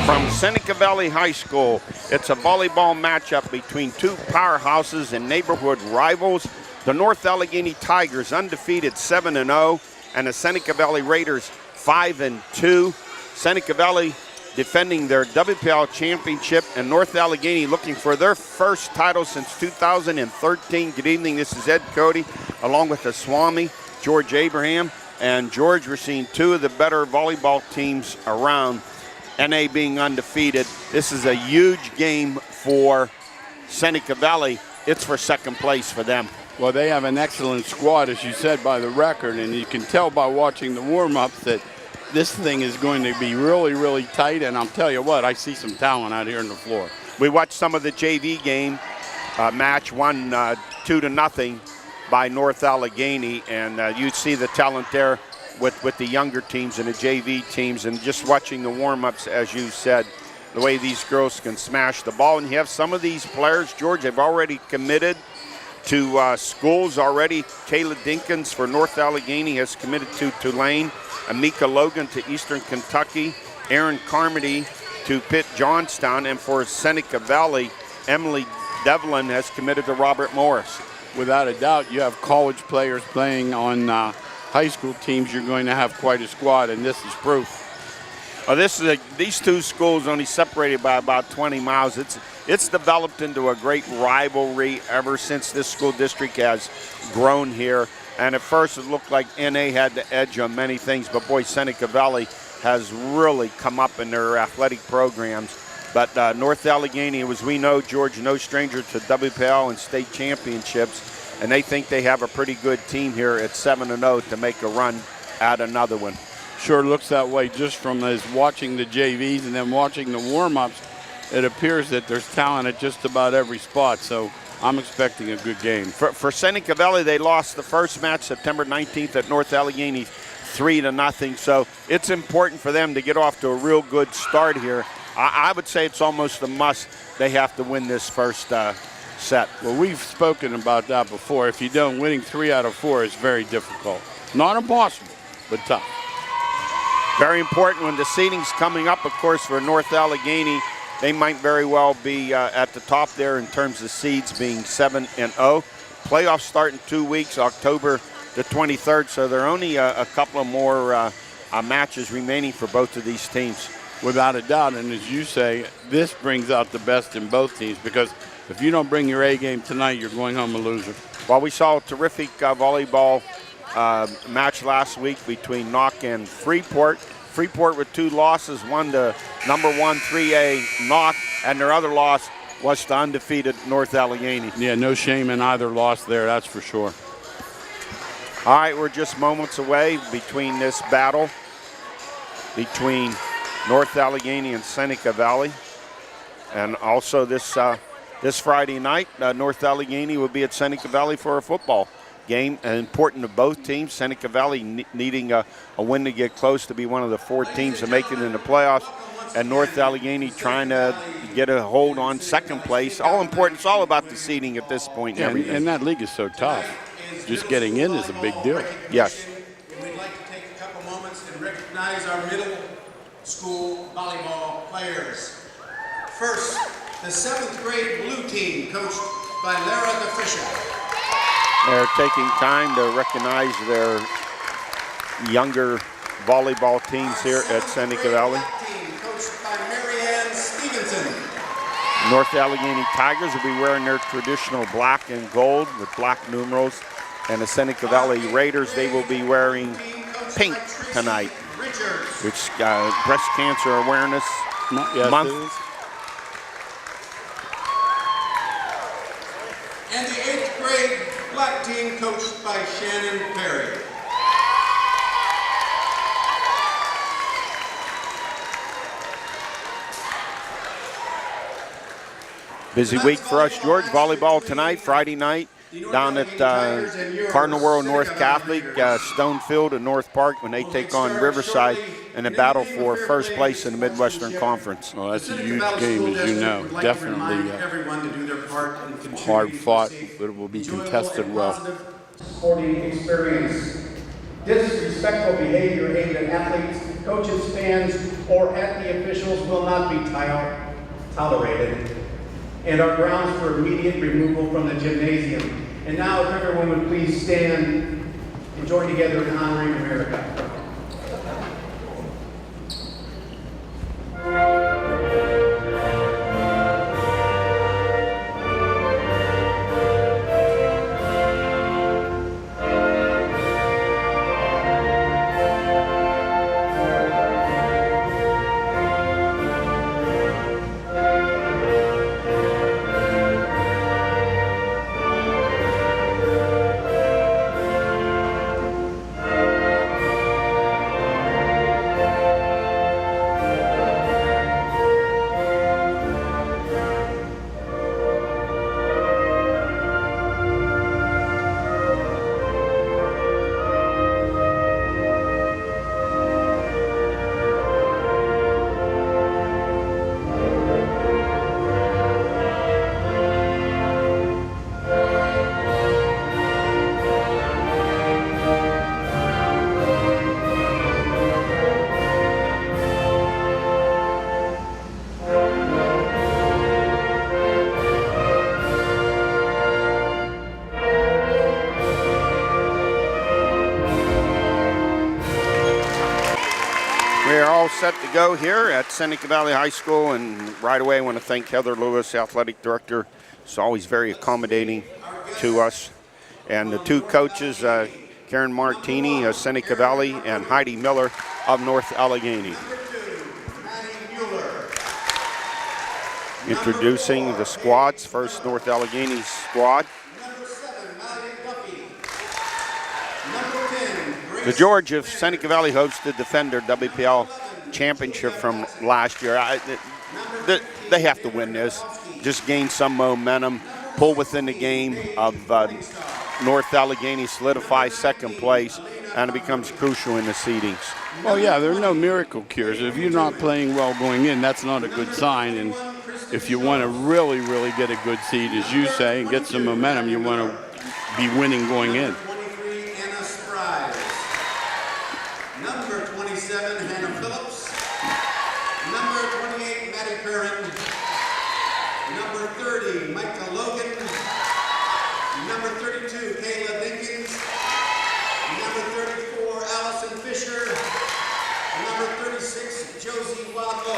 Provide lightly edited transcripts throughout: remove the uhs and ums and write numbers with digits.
from Seneca Valley High School. It's a volleyball matchup between two powerhouses and neighborhood rivals. The North Allegheny Tigers undefeated 7-0, and the Seneca Valley Raiders 5-2. Seneca Valley defending their WPL championship, and North Allegheny looking for their first title since 2013. Good evening, this is Ed Cody, along with the Swami, George Abraham. And George, we're seeing two of the better volleyball teams around, NA being undefeated. This is a huge game for Seneca Valley. It's for second place for them. Well, they have an excellent squad, as you said, by the record, and you can tell by watching the warm-ups that this thing is going to be really, really tight, and I'll tell you what, I see some talent out here on the floor. We watched some of the JV game match, won 2-0 by North Allegheny, and you see the talent there with the younger teams and the JV teams, and just watching the warm-ups, as you said, the way these girls can smash the ball. And you have some of these players, George, have already committed to schools already. Kayla Dinkins for North Allegheny has committed to Tulane. Amika Logan to Eastern Kentucky. Aaron Carmody to Pitt Johnstown. And for Seneca Valley, Emily Devlin has committed to Robert Morris. Without a doubt, you have college players playing on high school teams. You're going to have quite a squad, and this is proof. These two schools only separated by about 20 miles. It's developed into a great rivalry ever since this school district has grown here. And at first it looked like NA had the edge on many things, but boy, Seneca Valley has really come up in their athletic programs. But North Allegheny, as we know, George, no stranger to WPL and state championships, and they think they have a pretty good team here at 7-0 to make a run at another one. Sure looks that way just from watching the JVs and then watching the warm-ups. It appears that there's talent at just about every spot, so I'm expecting a good game. For Seneca Valley, they lost the first match September 19th at North Allegheny 3-0, so it's important for them to get off to a real good start here. I would say it's almost a must. They have to win this first set. Well, we've spoken about that before. If you don't, winning 3 out of 4 is very difficult. Not impossible, but tough. Very important when the seeding's coming up, of course, for North Allegheny. They might very well be at the top there in terms of seeds being 7-0. Playoffs start in 2 weeks, October the 23rd, so there are only a couple of more matches remaining for both of these teams. Without a doubt, and as you say, this brings out the best in both teams, because if you don't bring your A game tonight, you're going home a loser. Well, we saw a terrific volleyball match last week between Knock and Freeport. Freeport with 2 losses, one to number 1 3A Knock, and their other loss was to undefeated North Allegheny. Yeah, no shame in either loss there, that's for sure. All right, we're just moments away between this battle between North Allegheny and Seneca Valley. And also this Friday night, North Allegheny will be at Seneca Valley for a football game, and important to both teams. Seneca Valley needing a win to get close to be one of the 4 teams to make it in the playoffs, and North Allegheny trying to get a hold on second place. All important. It's all about the seeding at this point. Yeah, and that league is so tough. Just getting in is a big deal. Yes. We'd like to take a couple moments and recognize our middle school volleyball players. First, the 7th grade blue team, coached by Lara Fisher. They're taking time to recognize their younger volleyball teams here at Seneca Valley. Team, coached by Marianne Stevenson. North Allegheny Tigers will be wearing their traditional black and gold with black numerals, and the Seneca Valley Raiders, they will be wearing pink tonight. It's Breast Cancer Awareness Month. And the 8th grade black team, coached by Shannon Perry. Busy week for us, George. Volleyball tonight, Friday night, down at Cardinal World North Catholic, Stonefield and North Park when they take on Riverside in a battle for first place in the Midwestern Conference. Well, that's a huge game, as you know. Definitely hard fought, but it will be contested well. Sporting experience. Disrespectful behavior aimed at athletes coaches, fans, or at the officials will not be tolerated, and are grounds for immediate removal from the gymnasium. And now, if everyone would please stand and join together in honoring America. We're all set to go here at Seneca Valley High School, and right away I want to thank Heather Lewis, athletic director. She's always very accommodating to us. And the two coaches, Karen Martini of Seneca Valley and Heidi Miller of North Allegheny. Introducing the squads. First, North Allegheny squad. The George of Seneca Valley hosted the Fender WPL championship from last year. They have to win this. Just gain some momentum, pull within the game of North Allegheny, solidify second place, and it becomes crucial in the seedings. Well, yeah, there are no miracle cures. If you're not playing well going in, that's not a good sign. And if you want to really, really get a good seed, as you say, and get some momentum, you want to be winning going in. Number 27, Hannah Phillips. Number 28, Maddie Curran. Number 30, Micah Logan. Number 32, Kayla Dinkins. Number 34, Allison Fisher. Number 36, Josie Waco.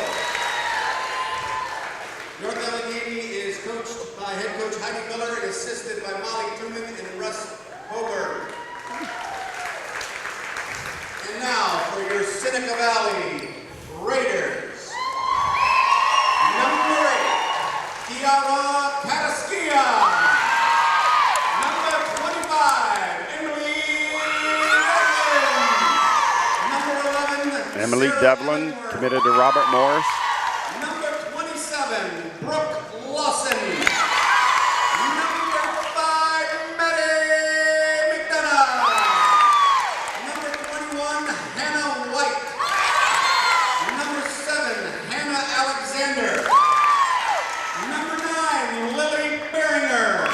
North Allegheny is coached by head coach Heidi Miller and assisted by Molly Tuman and Russ Hoberg. And now for your Seneca Valley Raiders. Number 8, Kiara Kataskia. Number 25, Emily Devlin. Number 11, Emily Sarah Devlin, Edward. committed to Robert Morris. Number 27, Brooke Lawson. Number 5, Maddie McDonough. Number 21, Hannah White. Number 7, Hannah Alexander. Number 9, Lily Beringer.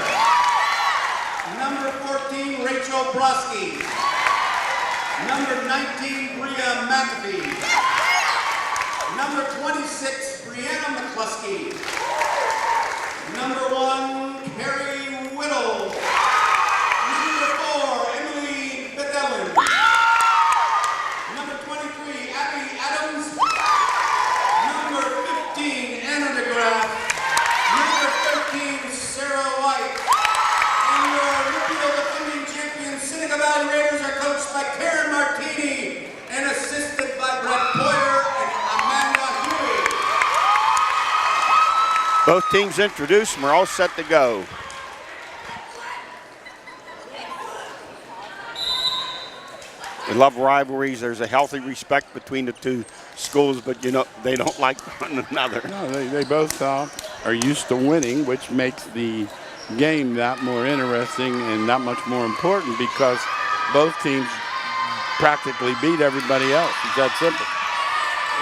Number 14, Rachel Broski. Number 19, Bria McAfee. Number 26, Brianna McCluskey. Number 1, Carrie Whittle. Number 4, Emily Bedellin. Number 23, Abby Adams. Number 15, Anna DeGraff. Number 13, Sarah White. And your repeal defending champions, Seneca Valley Raiders, are coached by Karen Martini and assisted by Brett Boyer and Amanda Huey. Both teams introduced and we're all set to go. We love rivalries. There's a healthy respect between the two schools, but you know, they don't like one another. No, they both are used to winning, which makes the game that more interesting and that much more important because both teams practically beat everybody else. It's that simple.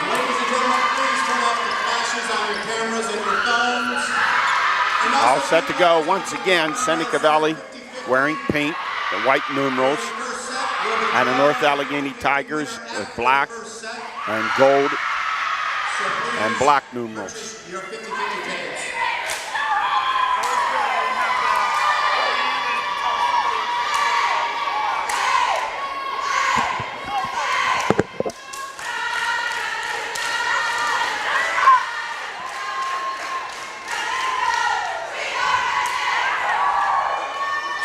Ladies and gentlemen, please turn off the flashes on your cameras and your phones. And also All set to go. Once again, Seneca Valley wearing pink, the white numerals, and the North Allegheny Tigers with black. and gold So please and black numerals. purchase your 50-50 tickets.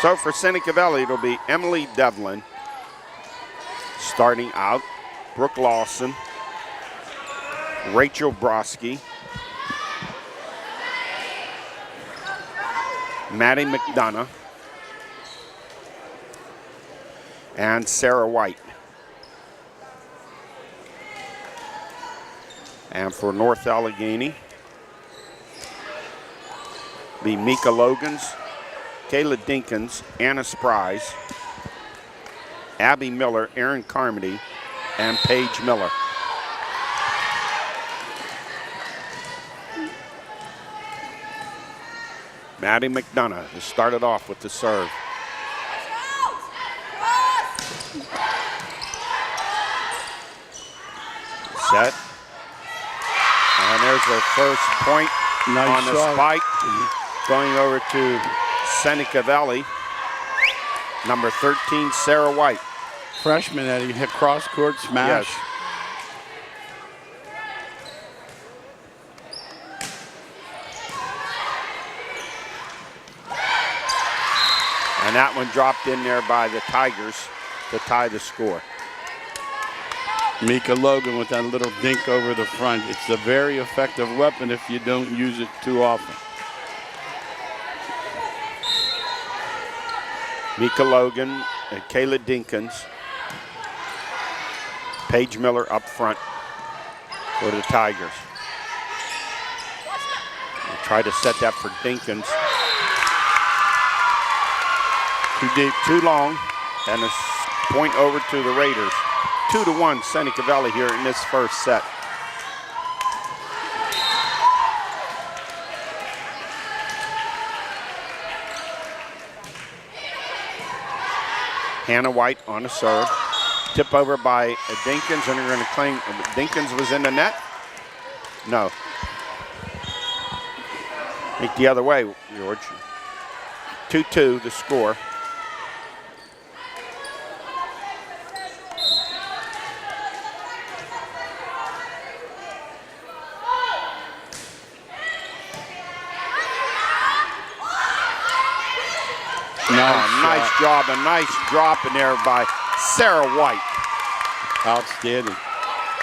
So for Seneca Valley, it'll be Emily Devlin starting out, Brooke Lawson, Rachel Broski, Maddie McDonough, and Sarah White. And for North Allegheny, be Mika Logans, Kayla Dinkins, Anna Spries, Abby Miller, Erin Carmody, and Paige Miller. Maddie McDonough has started off with the serve. Set. And there's the first point on the spike. Going over to Seneca Valley. Number 13, Sarah White. Freshman that he hit cross-court smash. Yes. And that one dropped in there by the Tigers to tie the score. Mika Logan with that little dink over the front. It's a very effective weapon if you don't use it too often. Mika Logan and Kayla Dinkins. Paige Miller up front for the Tigers. They try to set that for Dinkins. Too deep, too long, and a point over to the Raiders. 2-1 Seneca Valley here in this first set. Hannah White on a serve. Tip over by Dinkins, and they're going to claim Dinkins was in the net? No. I think the other way, George. 2-2 the score. Nice job, a nice drop in there by Sarah White. Outstanding.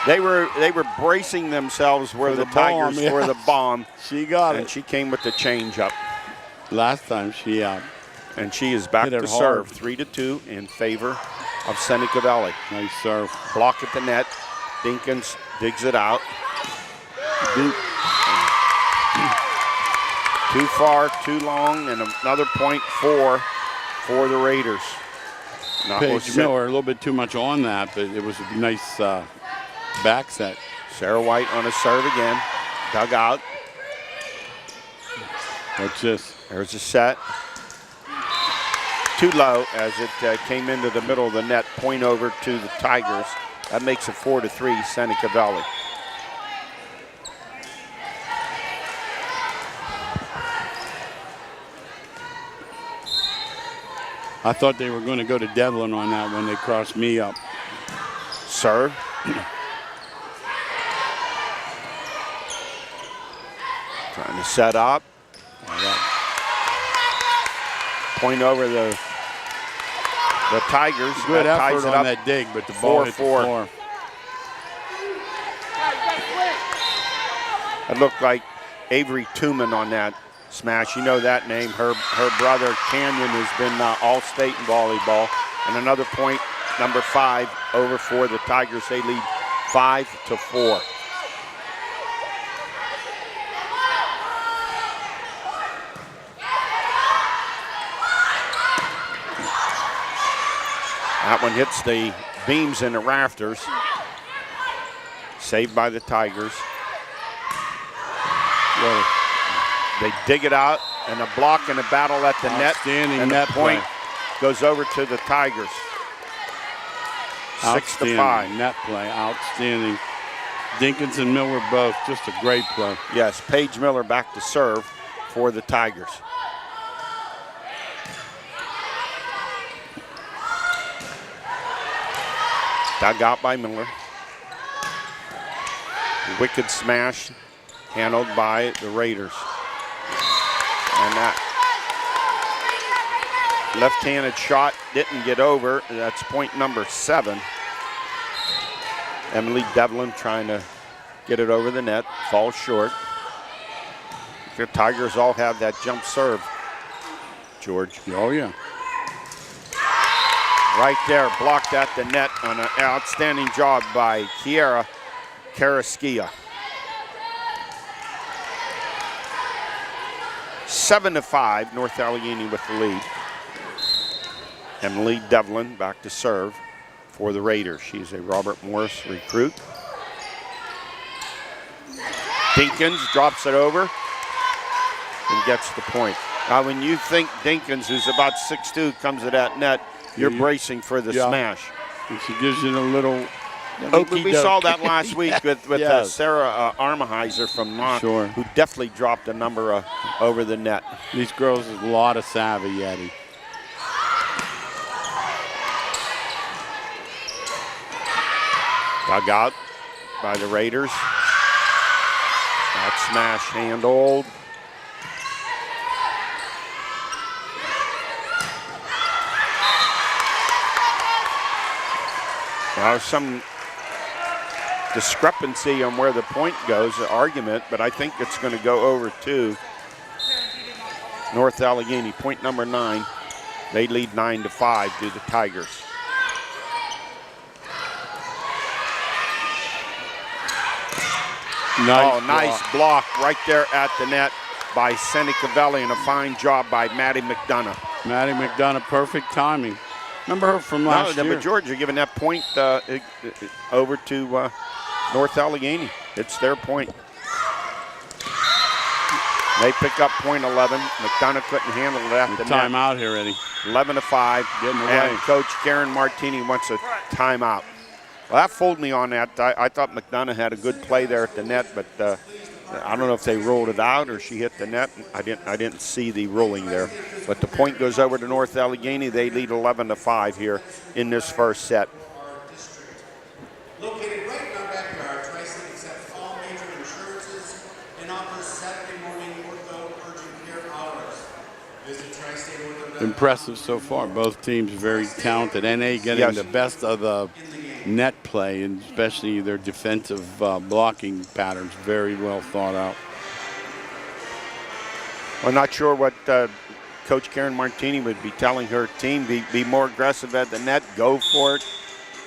They were bracing themselves where the Tigers for the bomb. She got it. And she came with the change up. Last time she and she is back to serve. 3-2 in favor of Seneca Valley. Nice serve. Block at the net. Dinkins digs it out. Deep. Too far, too long, and another point for the Raiders. Paige Miller, a little bit too much on that, but it was a nice back set. Sarah White on a serve again. Dug out. What's this? There's a set. Too low as it came into the middle of the net. Point over to the Tigers. That makes it 4-3 Seneca Valley. I thought they were going to go to Devlin on that when they crossed me up. Serve. Trying to set up. Point over the Tigers. Good that effort on that dig, but the ball hit the floor. It looked like Avery Tooman on that smash. You know that name. Her brother Canyon has been all-state in volleyball. And another point, number 5, over for the Tigers. They lead 5-4. That one hits the beams in the rafters. Saved by the Tigers. Well, they dig it out, and a block and a battle at the net. And the point goes over to the Tigers. 6-5. Net play, outstanding. Dinkins and Miller both, just a great play. Yes, Paige Miller back to serve for the Tigers. Dug out by Miller. Wicked smash handled by the Raiders. And that left-handed shot didn't get over. That's point number 7. Emily Devlin trying to get it over the net, falls short. The Tigers all have that jump serve, George. Oh, yeah. Right there, blocked at the net on an outstanding job by Kiera Karaskia. 7-5, North Allegheny with the lead. Emily Devlin back to serve for the Raiders. She's a Robert Morris recruit. Dinkins drops it over and gets the point. Now, when you think Dinkins, who's about 6'2", comes to that net, you're bracing for the smash. And she gives you a little We saw that last week with Yes. Sarah Armaheiser from Mock, Sure. who definitely dropped a number over the net. These girls have a lot of savvy, Eddie. Dug out by the Raiders. That smash handled. Now some discrepancy on where the point goes, the argument, but I think it's going to go over to North Allegheny. Point number 9. They lead 9-5 to the Tigers. Nice block right there at the net by Seneca and a fine job by Maddie McDonough. Maddie McDonough, perfect timing. Remember her from last year. But George, you're giving that point over to North Allegheny. It's their point. They pick up point 11. McDonough couldn't handle it at the net. Timeout here, Eddie. 11-5. Getting away. And Coach Karen Martini wants a timeout. Well, that fooled me on that. I thought McDonough had a good play there at the net, but I don't know if they rolled it out or she hit the net. I didn't see the ruling there. But the point goes over to North Allegheny. They lead 11-5 here in this first set. Located right in our backyard, Tri-State accepts all major insurances and offers Saturday morning ortho urgent care hours. Visit Tri-State Ortho. Impressive so far. Both teams very talented. NA getting the best of the net play, and especially their defensive blocking patterns, very well thought out. I'm not sure what Coach Karen Martini would be telling her team. Be more aggressive at the net. Go for it.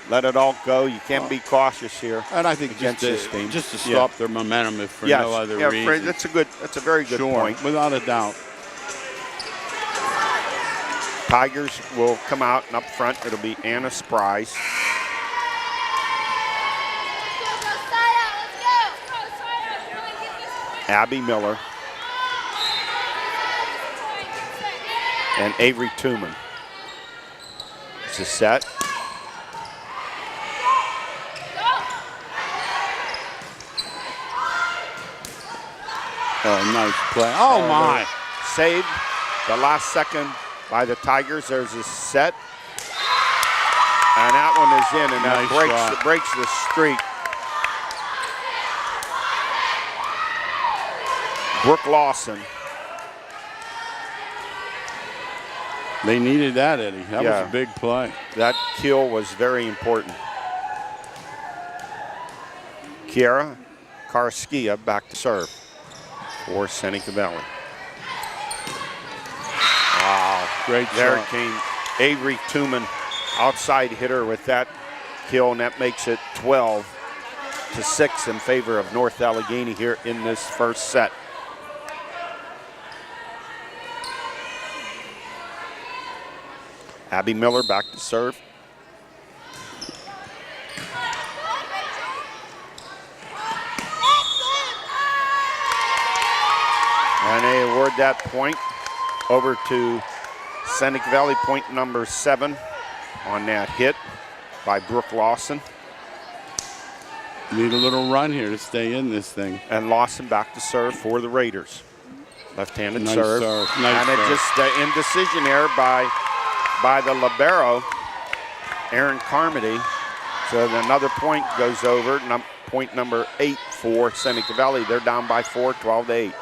Let it all go. You can't be cautious here. And I think against this team, just to stop their momentum, if for no other reason. That's a very good point. Without a doubt. Tigers will come out, and up front it'll be Anna Spries. Abby Miller. And Avery Tooman. It's a set. Oh, nice play. Oh, my. Saved the last second by the Tigers. There's a set. And that one is in, and that breaks the streak. Brooke Lawson. They needed that, Eddie. That was a big play. That kill was very important. Kiera Karaskia back to serve for Seneca Valley. Wow, great there shot. Came Avery Tooman, outside hitter with that kill, and that makes it 12-6 in favor of North Allegheny here in this first set. Abby Miller back to serve. And they award that point over to Seneca Valley, point number 7 on that hit by Brooke Lawson. Need a little run here to stay in this thing. And Lawson back to serve for the Raiders. Left-handed Nice serve. serve. Nice and it serve. just indecision error by the libero, Aaron Carmody. So then another point goes over. Point number 8 for Seneca Valley. They're down by 4, 12-8.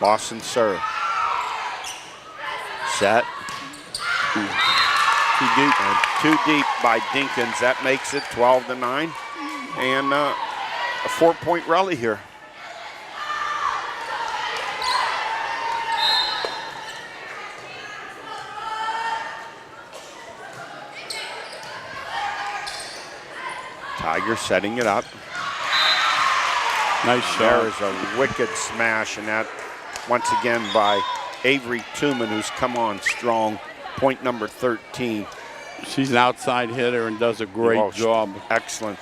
Lawson serve. Set. Too deep. And too deep by Dinkins. That makes it 12-9. And a 4-point rally here. Tiger setting it up. Nice shot. There is a wicked smash, and that once again by Avery Tooman, who's come on strong. Point number 13. She's an outside hitter and does a great job. Excellent.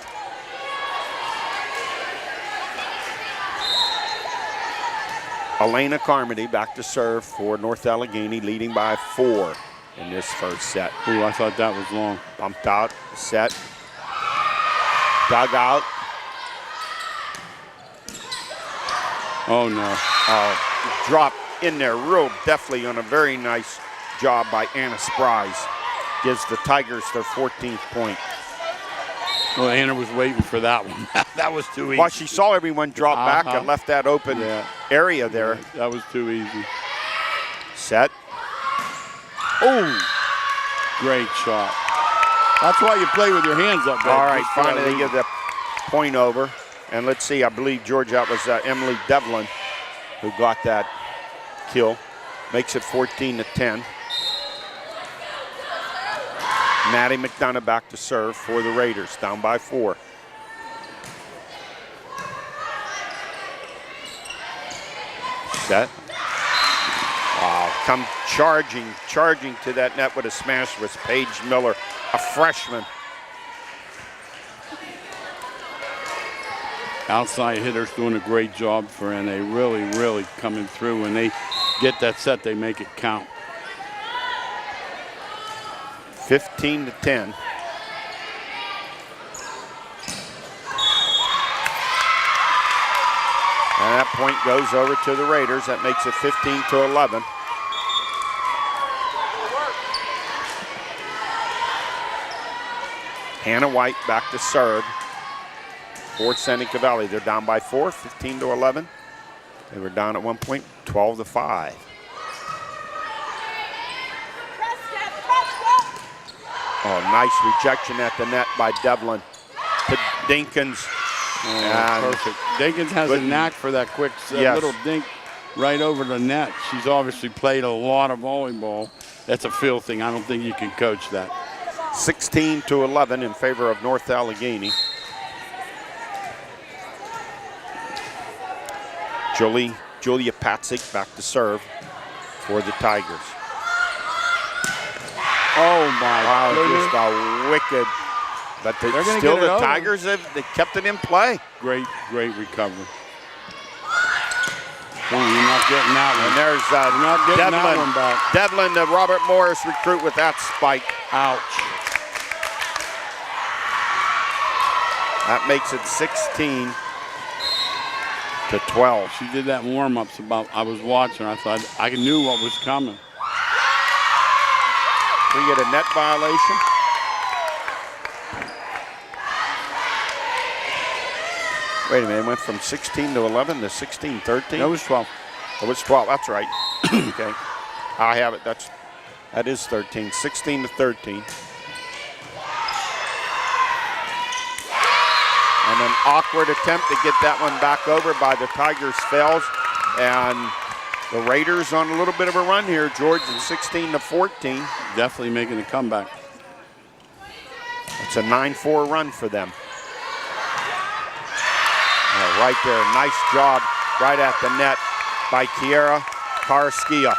Elena Carmody back to serve for North Allegheny, leading by 4 in this first set. Ooh, I thought that was long. Bumped out, set. Dug out. Oh, no. Drop in there real deftly on a very nice job by Anna Spries. Gives the Tigers their 14th point. Well, Anna was waiting for that one. That was too easy. Well, she saw everyone drop back and left that open area there. Yeah, that was too easy. Set. Oh! Great shot. That's why you play with your hands up, babe. All right, finally they give the point over. And let's see, I believe, George, that was Emily Devlin who got that kill. Makes it 14-10. Maddie McDonough back to serve for the Raiders, down by 4. Set. Wow, come charging to that net with a smash was Paige Miller, a freshman. Outside hitters doing a great job for NA, really coming through. When they get that set, they make it count. 15-10. And that point goes over to the Raiders. That makes it 15-11. Hannah White back to serve for Seneca Valley. They're down by 4, 15-11. They were down at one point, 12-5. Oh, nice rejection at the net by Devlin to Dinkins. Oh, perfect. Dinkins has a knack for that quick little dink right over the net. She's obviously played a lot of volleyball. That's a feel thing. I don't think you can coach that. 16-11 in favor of North Allegheny. Julia Patzik back to serve for the Tigers. Oh my goodness. Just a wicked, but still the Tigers they kept it in play. Great recovery. Oh, you're not getting that one. And there's that one back. Devlin, the Robert Morris recruit with that spike. Ouch. That makes it 16-12. She did that in warm-ups I was watching. I thought I knew what was coming. We get a net violation. Wait a minute, it went from 16-11 to 16-13? That was 12. It was 12, that's right. Okay, I have it, that is 13, 16-13. And an awkward attempt to get that one back over by the Tigers fails. And the Raiders on a little bit of a run here, George, at 16-14. Definitely making a comeback. It's a 9-4 run for them. Right there, nice job right at the net by Kiera Karaskia.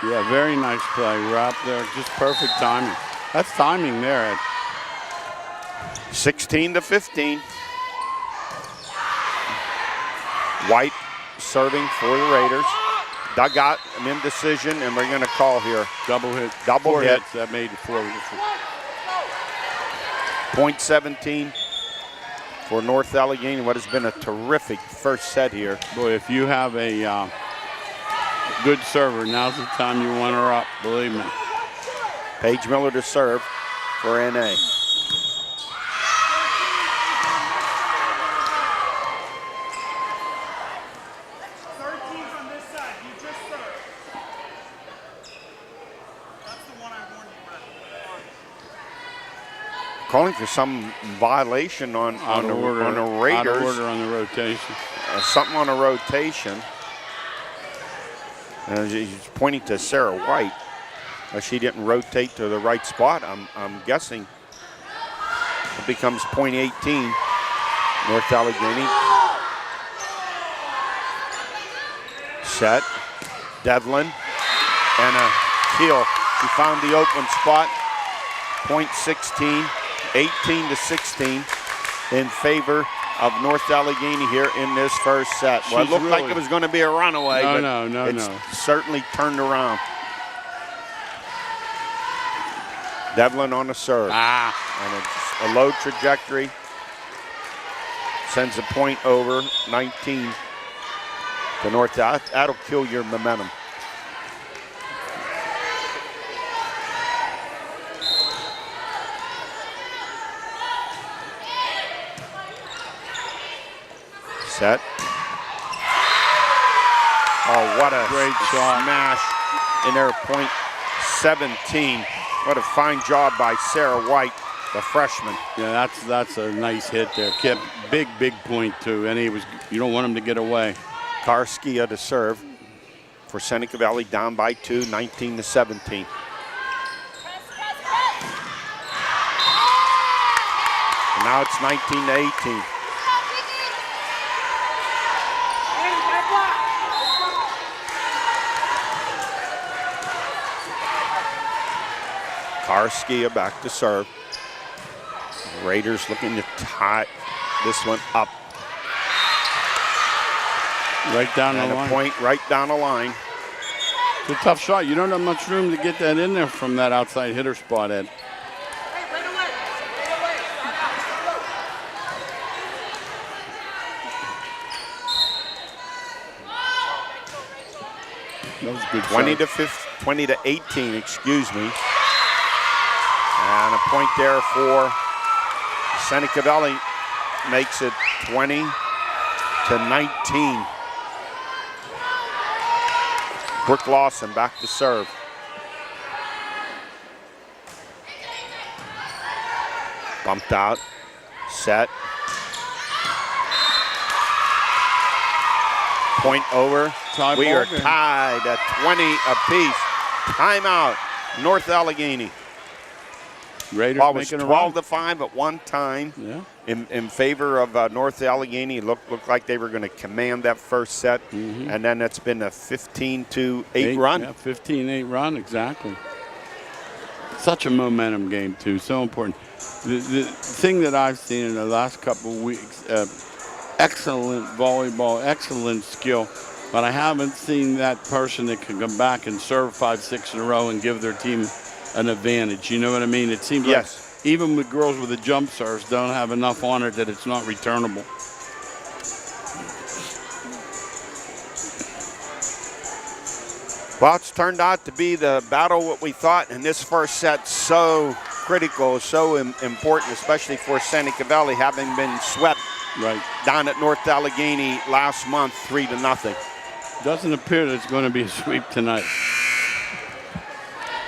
Yeah, very nice play. Right up there, just perfect timing. That's timing there, Ed. 16-15. White serving for the Raiders. Dug out, an indecision, and we're going to call here. Double hit. Double hit. That made it 4. Point 17 for North Allegheny. What has been a terrific first set here. Boy, if you have a good server, now's the time you want her up, believe me. Paige Miller to serve for NA. Calling for some violation on the Raiders. Out of order on the rotation. Something on a rotation. And he's pointing to Sarah White. She didn't rotate to the right spot. I'm guessing it becomes point 18. North Allegheny. Set. Devlin. And a kill. She found the open spot. Point 16. 18-16 in favor of North Allegheny here in this first set. Well, it looked like it was going to be a runaway, but it's certainly turned around. Devlin on the serve. And a low trajectory. Sends a point over, 19 to North. That'll kill your momentum. Set. Oh, what a great shot. Smash in there, point 17. What a fine job by Sarah White, the freshman. Yeah, that's a nice hit there. Kept big point too, and you don't want him to get away. Karskia to serve for Seneca Valley, down by 2, 19-17. And now it's 19-18. Karskia back to serve. Raiders looking to tie this one up. Right down and the line. A point right down the line. It's a tough shot. You don't have much room to get that in there from that outside hitter spot, Ed. That was good. 20 to 18, excuse me. And a point there for Seneca Valley, makes it 20 to 19. Brooke Lawson back to serve. Bumped out, set. Point over. We are tied at 20 apiece. Timeout, North Allegheny. Raiders Ball was making a 12 run. to 5 at one time in favor of North Allegheny. It looked like they were going to command that first set, and then it's been a 15-8 run. Yeah, 15-8 run, exactly. Such a momentum game, too, so important. The thing that I've seen in the last couple of weeks, excellent volleyball, excellent skill, but I haven't seen that person that can come back and serve 5-6 in a row and give their team an advantage. You know what I mean? It seems like even with girls with the jump serves don't have enough on it that it's not returnable. Well, it's turned out to be the battle what we thought in this first set. So critical, so important, especially for Seneca Valley, having been swept down at North Allegheny last month, 3-0. Doesn't appear that it's going to be a sweep tonight.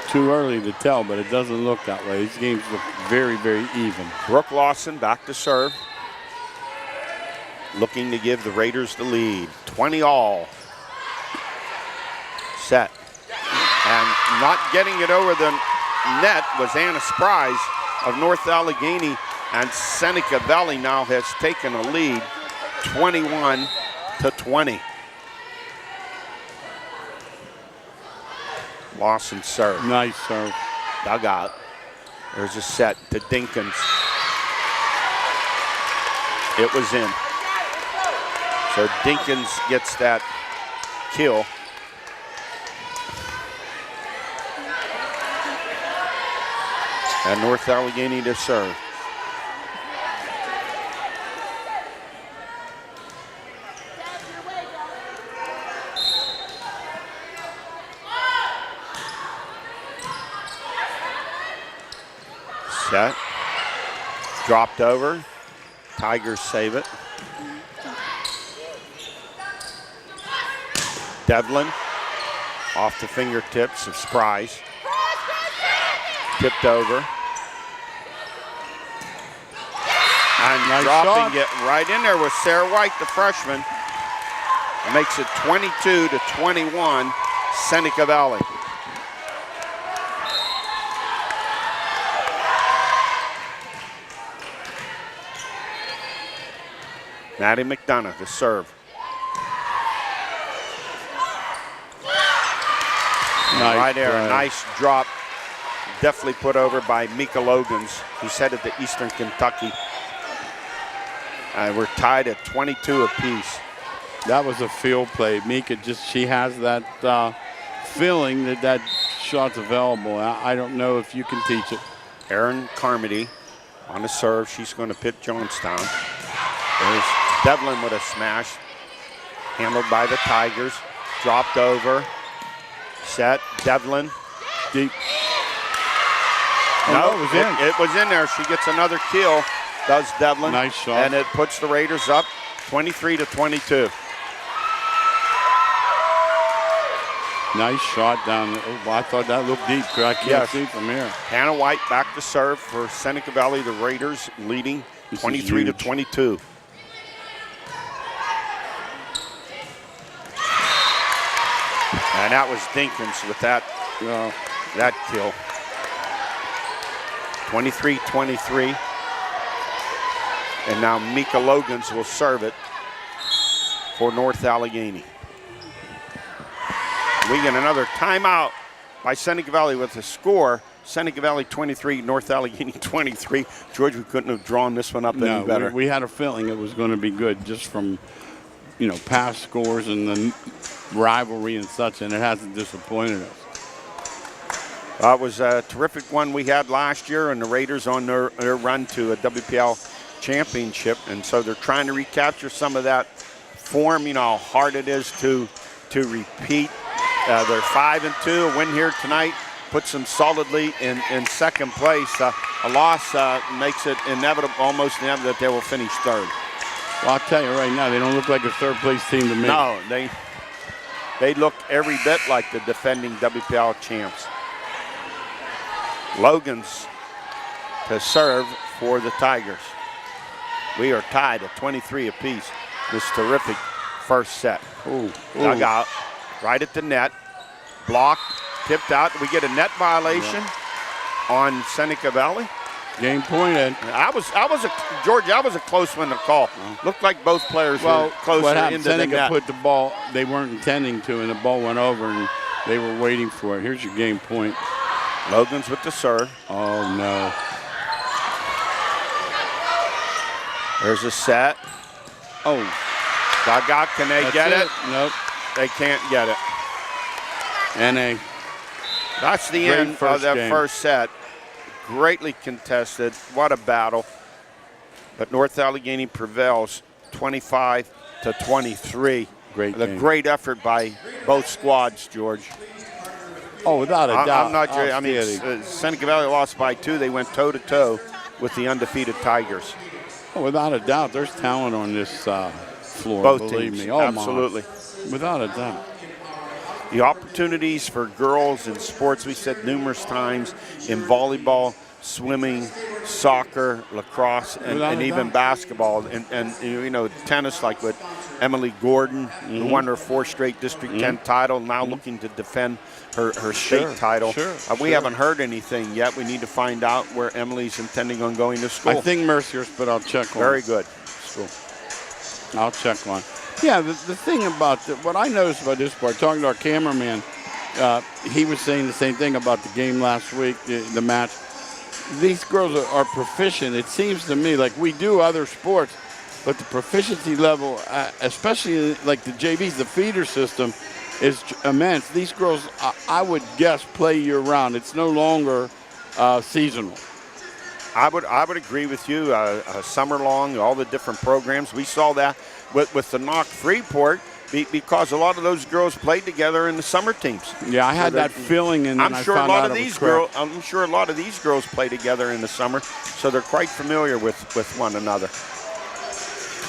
Too early to tell, but it doesn't look that way. These games look very, very even. Brooke Lawson back to serve. Looking to give the Raiders the lead. 20 all. Set. And not getting it over the net was Anna Spries of North Allegheny, and Seneca Valley now has taken a lead, 21-20. Lawson serve. Nice serve. Dug out. There's a set to Dinkins. It was in. So Dinkins gets that kill. And North Allegheny to serve. Set. Dropped over. Tigers save it. Devlin off the fingertips of Spryce. Tipped over. And Nice dropping shot. it right in there with Sarah White, the freshman. Makes it 22-21, Seneca Valley. Maddie McDonough, the serve. Right there, a nice drop. Definitely put over by Mika Logans, who's headed to Eastern Kentucky. We're tied at 22 apiece. That was a field play. Mika she has that feeling that shot's available. I don't know if you can teach it. Erin Carmody on the serve. She's going to pit Jonestown. There's Devlin with a smash. Handled by the Tigers. Dropped over. Set. Devlin. Deep. No, it was in. It was in there. She gets another kill, does Devlin. Nice shot. And it puts the Raiders up 23-22. Nice shot down. Oh, I thought that looked deep. I can't see from here. Hannah White back to serve for Seneca Valley. The Raiders leading 23-22. And that was Dinkins with that kill. 23-23. And now Mika Logans will serve it for North Allegheny. We get another timeout by Seneca Valley with a score. Seneca Valley 23, North Allegheny 23. George, we couldn't have drawn this one up any better. We had a feeling it was going to be good just from, past scores and the rivalry and such, and it hasn't disappointed us. It was a terrific one we had last year, and the Raiders on their run to a WPL championship, and so they're trying to recapture some of that form. You know how hard it is to repeat. They're 5-2. A win here tonight puts them solidly in second place. A loss makes it almost inevitable that they will finish third. Well, I'll tell you right now, they don't look like a third-place team to me. No, they look every bit like the defending WPL champs. Logan's to serve for the Tigers. We are tied at 23 apiece. This terrific first set. Dug out, right at the net. Blocked, tipped out. We get a net violation on Seneca Valley. Game point, Ed. George, that was a close one to call. Looked like both players were closer into the Seneca net. put the ball, they weren't intending to, and the ball went over, and they were waiting for it. Here's your game point. Logan's with the serve. Oh, no. There's a set. Oh, dug out. Can they get it? Nope. They can't get it. And that's the end of that first set. Greatly contested. What a battle. But North Allegheny prevails 25-23. Great effort by both squads, George. Oh, without a doubt. I'm not sure. I mean, Seneca Valley lost by 2. They went toe-to-toe with the undefeated Tigers. Oh, without a doubt. There's talent on this floor. Both believe teams, me. Oh, absolutely. Without a doubt. The opportunities for girls in sports, we said numerous times, in volleyball, swimming, soccer, lacrosse, and even basketball. And tennis, like with Emily Gordon, who won her 4th straight District 10 title, now looking to defend her state title. We haven't heard anything yet. We need to find out where Emily's intending on going to school. I think Mercer's, but I'll check on Very good. School. I'll check on. Yeah, the thing about what I noticed about this part, talking to our cameraman, he was saying the same thing about the game last week, the match. These girls are proficient. It seems to me like we do other sports, but the proficiency level, especially like the JVs, the feeder system, is immense. These girls, I would guess, play year-round. It's no longer seasonal. I would agree with you. Summer long, all the different programs. We saw that with the Knock Freeport. because a lot of those girls played together in the summer teams. Yeah, I had that feeling, and then I'm sure a lot of these girls. correct. I'm sure a lot of these girls play together in the summer, so they're quite familiar with one another.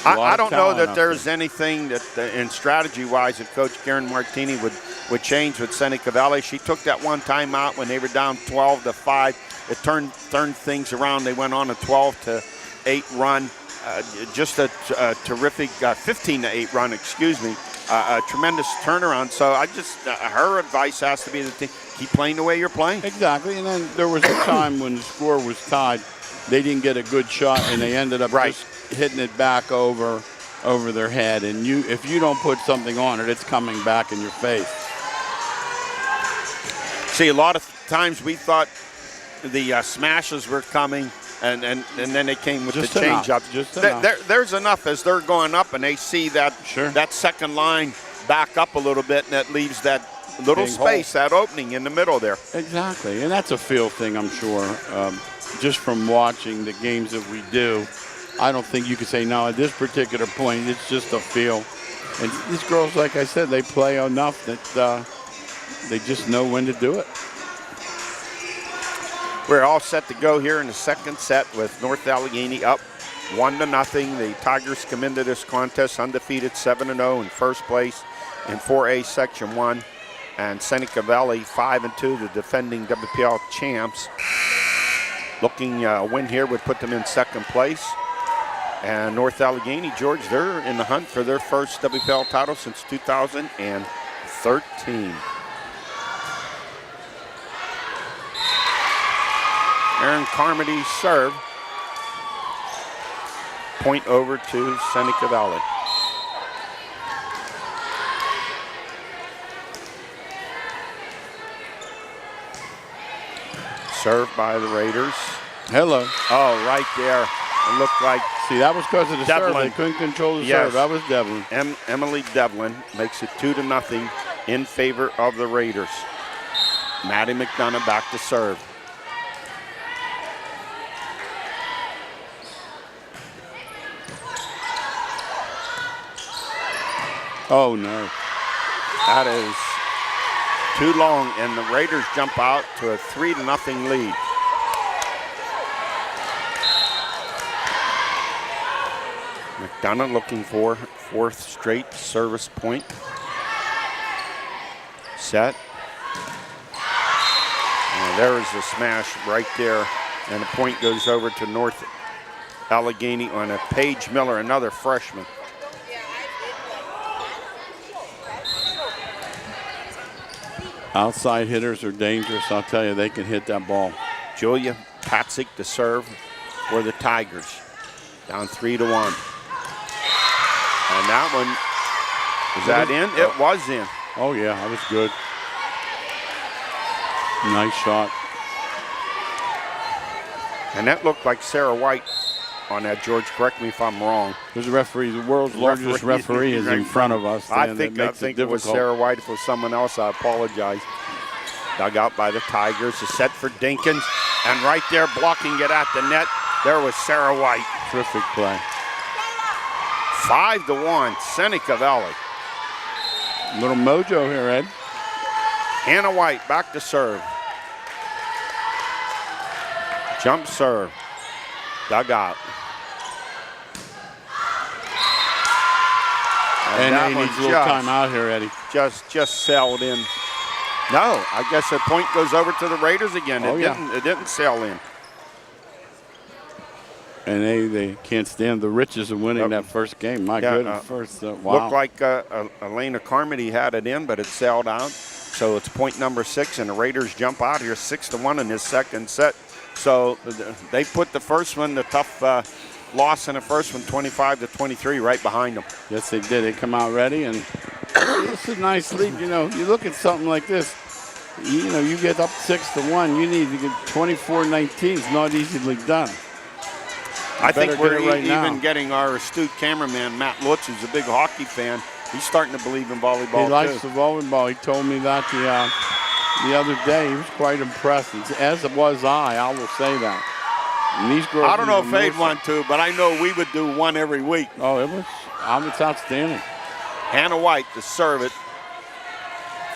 I don't know that there's anything that, in strategy-wise, that Coach Karen Martini would change with Seneca Valley. She took that one time out when they were down 12-5. It turned things around. They went on a 12-8 run. Just a terrific 15-8 run, excuse me. A tremendous turnaround. So her advice has to be to keep playing the way you're playing. Exactly. And then there was a time when the score was tied. They didn't get a good shot, and they ended up just hitting it back over their head. And if you don't put something on it, it's coming back in your face. See, a lot of times we thought the smashes were coming, and then they came with Just the change-up. There's enough as they're going up, and they see that that second line back up a little bit, and that leaves that little space, that opening in the middle there. Exactly, and that's a feel thing, I'm sure. Just from watching the games that we do, I don't think you could say, no, at this particular point, it's just a feel. And these girls, like I said, they play enough that they just know when to do it. We're all set to go here in the second set with North Allegheny up 1-0. The Tigers come into this contest undefeated 7-0 in first place in 4A Section 1. And Seneca Valley 5-2, the defending WPL champs. Looking a win here would put them in second place. And North Allegheny, George, they're in the hunt for their first WPL title since 2013. Aaron Carmody's serve. Point over to Seneca Valley. Served by the Raiders. Hello. Oh, right there. It looked like. See, that was because of the Devlin. serve. They couldn't control the serve. That was Devlin. Emily Devlin makes it 2-0 in favor of the Raiders. Maddie McDonough back to serve. Oh, no. That is too long, and the Raiders jump out to a 3-0 lead. McDonough looking for fourth straight service point. Set. And there is the smash right there, and the point goes over to North Allegheny on a Paige Miller, another freshman. Outside hitters are dangerous. I'll tell you, they can hit that ball. Julia Patzik to serve for the Tigers. Down 3-1. And that one, was that in? It was in. Oh, yeah, that was good. Nice shot. And that looked like Sarah White on that, George. Correct me if I'm wrong. There's a referee. The world's largest referee is in front of us. I think it was Sarah White. If it was someone else, I apologize. Dug out by the Tigers. A set for Dinkins. And right there, blocking it at the net, there was Sarah White. Terrific play. 5-1, Seneca Valley. Little mojo here, Ed. Hannah White back to serve. Jump serve. Dug out. And he needs a little time out here, Eddie. Just sailed in. No, I guess the point goes over to the Raiders again. It didn't sail in. And they can't stand the riches of winning that first game. My goodness, wow. Looked like Elena Carmody had it in, but it sailed out. So it's point number 6, and the Raiders jump out here 6-1 in this second set. So they put the first one, the tough loss in the first one, 25-23, right behind them. Yes, they did. They come out ready, and it's a nice lead. You know, you look at something like this. You know, you get up 6-1. You need to get 24-19. It's not easily done. I think we're even getting our astute cameraman, Matt Lutz, who's a big hockey fan. He's starting to believe in volleyball, He likes the volleyball. He told me that the other day. He was quite impressed, as was I will say that. And these girls, I don't know if they'd want to, but I know we would do one every week. Oh, it's outstanding. Hannah White to serve it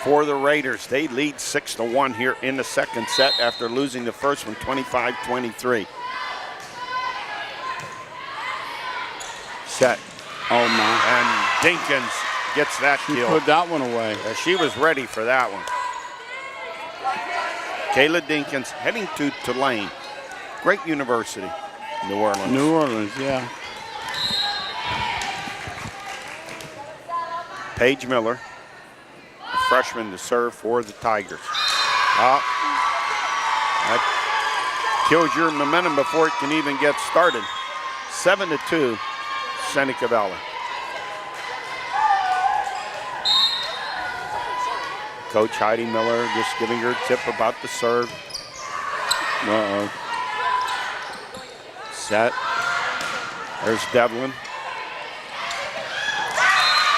for the Raiders. They lead 6-1 here in the second set after losing the first one 25-23. Set. Oh my. And Dinkins gets that kill. Put that one away. She was ready for that one. Kayla Dinkins heading to Tulane. Great university, New Orleans. New Orleans, yeah. Paige Miller, a freshman to serve for the Tigers. That kills your momentum before it can even get started. 7-2, Seneca Valley. Coach Heidi Miller just giving her a tip about the serve. Uh-oh. Set. There's Devlin.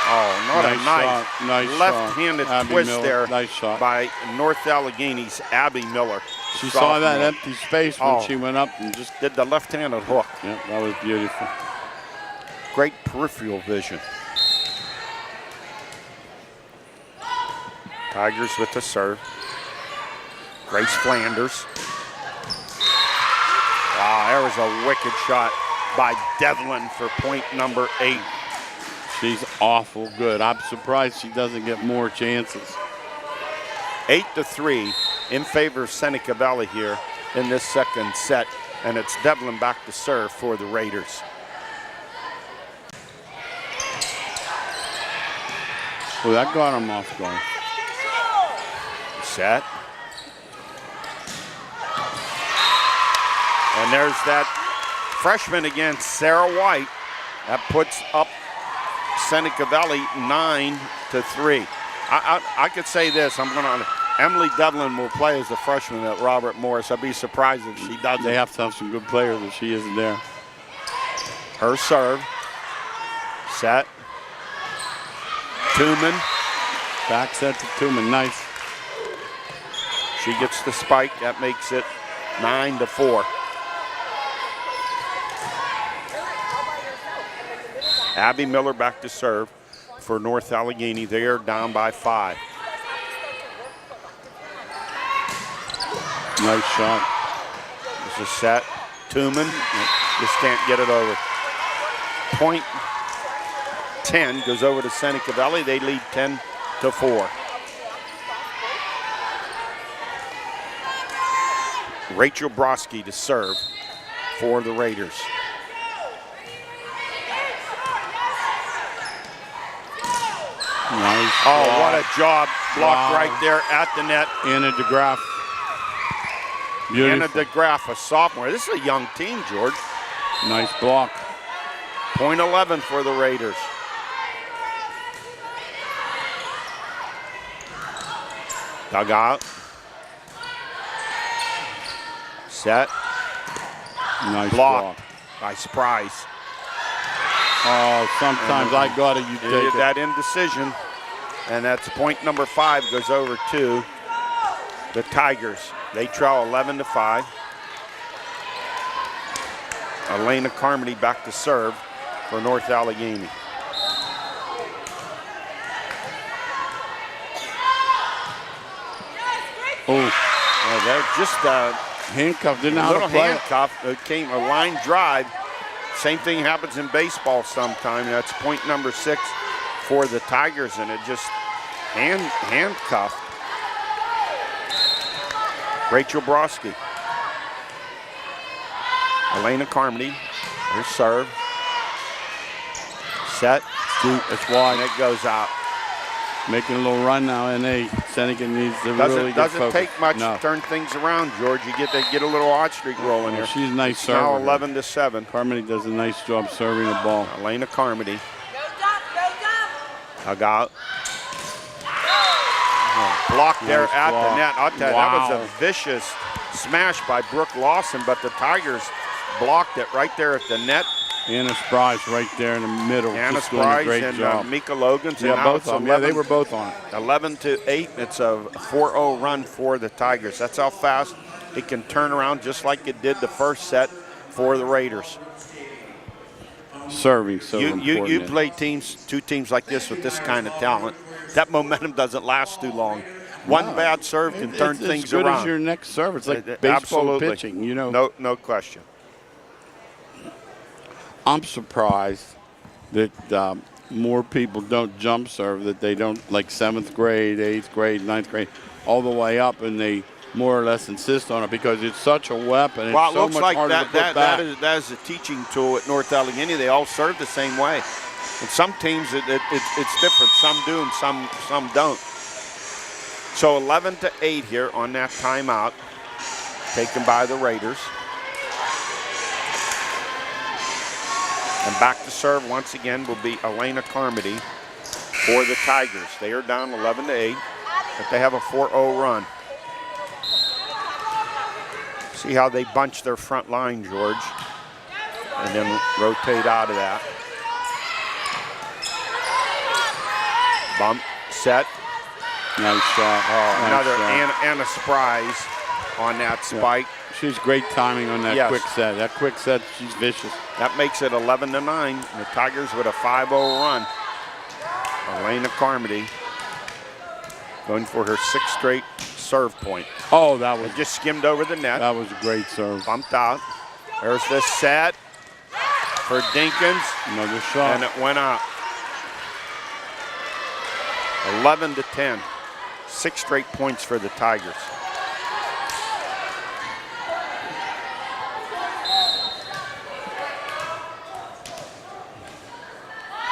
Oh, not nice a nice left-handed Abby twist Miller. there Nice shot. by North Allegheny's Abby Miller. She saw that sophomore. empty space when she went up and just did the left-handed hook. Yep, that was beautiful. Great peripheral vision. Tigers with the serve. Grace Flanders. Wow, there was a wicked shot by Devlin for point number 8. She's awful good. I'm surprised she doesn't get more chances. 8-3 in favor of Seneca Valley here in this second set. And it's Devlin back to serve for the Raiders. Well, that got him off guard. Set. And there's that freshman again, Sarah White. That puts up Seneca Valley 9-3. I could say this. Emily Devlin will play as a freshman at Robert Morris. I'd be surprised if she doesn't. They have to have some good players if she isn't there. Her serve. Set. Tooman. Back set to Tooman. Nice. She gets the spike. That makes it 9-4. Abby Miller back to serve for North Allegheny. They are down by 5. Nice shot. This is set. Tooman just can't get it over. Point 10 goes over to Seneca Valley. They lead 10-4. Rachel Broski to serve for the Raiders. Nice. Oh, what a job. Blocked right there at the net. Anna DeGraff. Beautiful. Anna DeGraff, a sophomore. This is a young team, George. Nice block. Point 11 for the Raiders. Dug out. Set. Nice Blocked block. by Surprise. Oh, sometimes I got it. You take it. That indecision. And that's point number 5 goes over to the Tigers. They trail 11-5. Elena Carmody back to serve for North Allegheny. Oh, They're just handcuff. Didn't know a how little to play it. handcuff. It came a line drive. Same thing happens in baseball sometime. That's point number 6 for the Tigers, and it just handcuffed Rachel Broski. Elena Carmody, her serve. Set. It's wide. And it goes out. Making a little run now, and Seneca needs to really get Doesn't focused. take much No. to turn things around, George. You get a little hot streak rolling here. She's a nice It's now server. 11-7. Carmody does a nice job serving the ball. Elena Carmody. Dug out. Blocked there Nice at block. the net. I'll tell you, Wow. that was a vicious smash by Brooke Lawson, but the Tigers blocked it right there at the net. Anna Spry's right there in the middle. Anna Just doing a Spry's great and job. Mika Logans. Yeah, and now both it's of them. Yeah, they 11 were both on it. 11-8. It's a 4-0 run for the Tigers. That's how fast it can turn around, just like it did the first set for the Raiders. serving so important. You play two teams like this with this kind of talent. That momentum doesn't last too long. One bad serve can turn things around. As good as your next serve. It's like baseball Absolutely. pitching, you know. No question. I'm surprised that more people don't jump serve, that they don't, like 7th grade, 8th grade, 9th grade, all the way up, and they more or less insist on it because it's such a weapon. Well, it's it so looks much like harder to put back. that is a teaching tool at North Allegheny. They all serve the same way. And some teams, it's different. Some do and some don't. So 11-8 here on that timeout, taken by the Raiders. And back to serve once again will be Elena Carmody for the Tigers. They are down 11-8, but they have a 4-0 run. See how they bunch their front line, George, and then rotate out of that. Bump, set. Nice shot. Oh, nice another shot. Anna Surprise on that spike. Yeah. She's great timing on that quick set. That quick set, she's vicious. That makes it 11-9. The Tigers with a 5-0 run. Elena Carmody going for her 6th straight serve point. Oh, that was just skimmed over the net. That was a great serve. Bumped out. There's the set for Dinkins. Another shot. And it went out. 11-10. 6 straight points for the Tigers.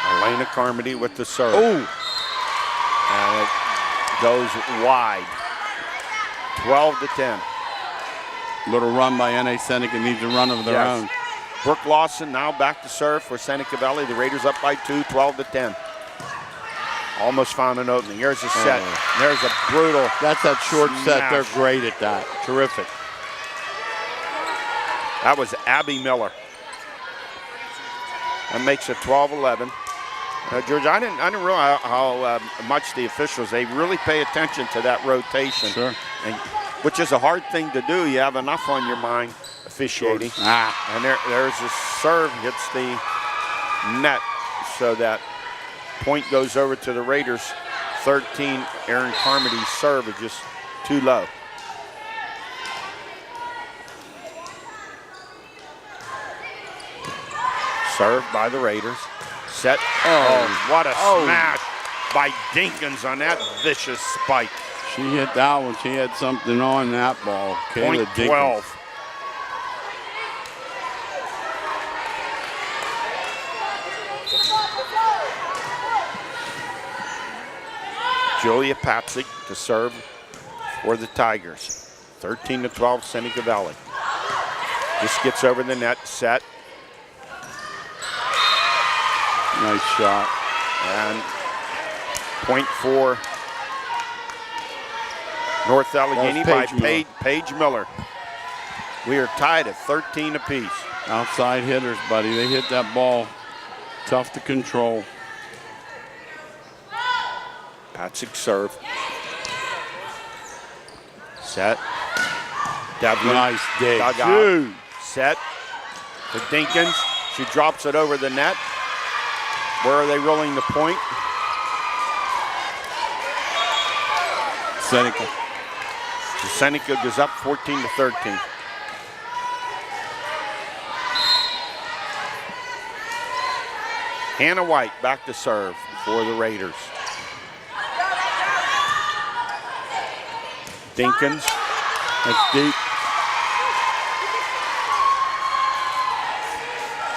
Elena Carmody with the serve. Oh! And it goes wide. 12-10. Little run by N.A. Seneca, needs a run of their own. Brooke Lawson now back to serve for Seneca Valley. The Raiders up by 2, 12-10. Almost found an opening. Here's a set. There's a brutal. That's that short smash. set. They're great at that. Terrific. That was Abby Miller. That makes it 12-11. George, I didn't realize how much the officials, they really pay attention to that rotation. Sure. And, which is a hard thing to do. You have enough on your mind officiating. And there's a serve, hits the net, so that point goes over to the Raiders. 13, Erin Carmody's serve is just too low. Served by the Raiders. Set. Oh, what a smash by Dinkins on that vicious spike. She hit that one. She had something on that ball. Point 12. Julia Patzig to serve for the Tigers. 13-12, Seneca Valley. Just gets over the net, set. Nice shot. And point for North Allegheny by Paige Miller. We are tied at 13 apiece. Outside hitters, buddy. They hit that ball. Tough to control. Patzig serve. Set. Devlin. Nice dig. Dug out. Set for Dinkins. She drops it over the net. Where are they rolling the point? Seneca. So Seneca goes up 14-13. Hannah White back to serve for the Raiders. Dinkins. That's deep.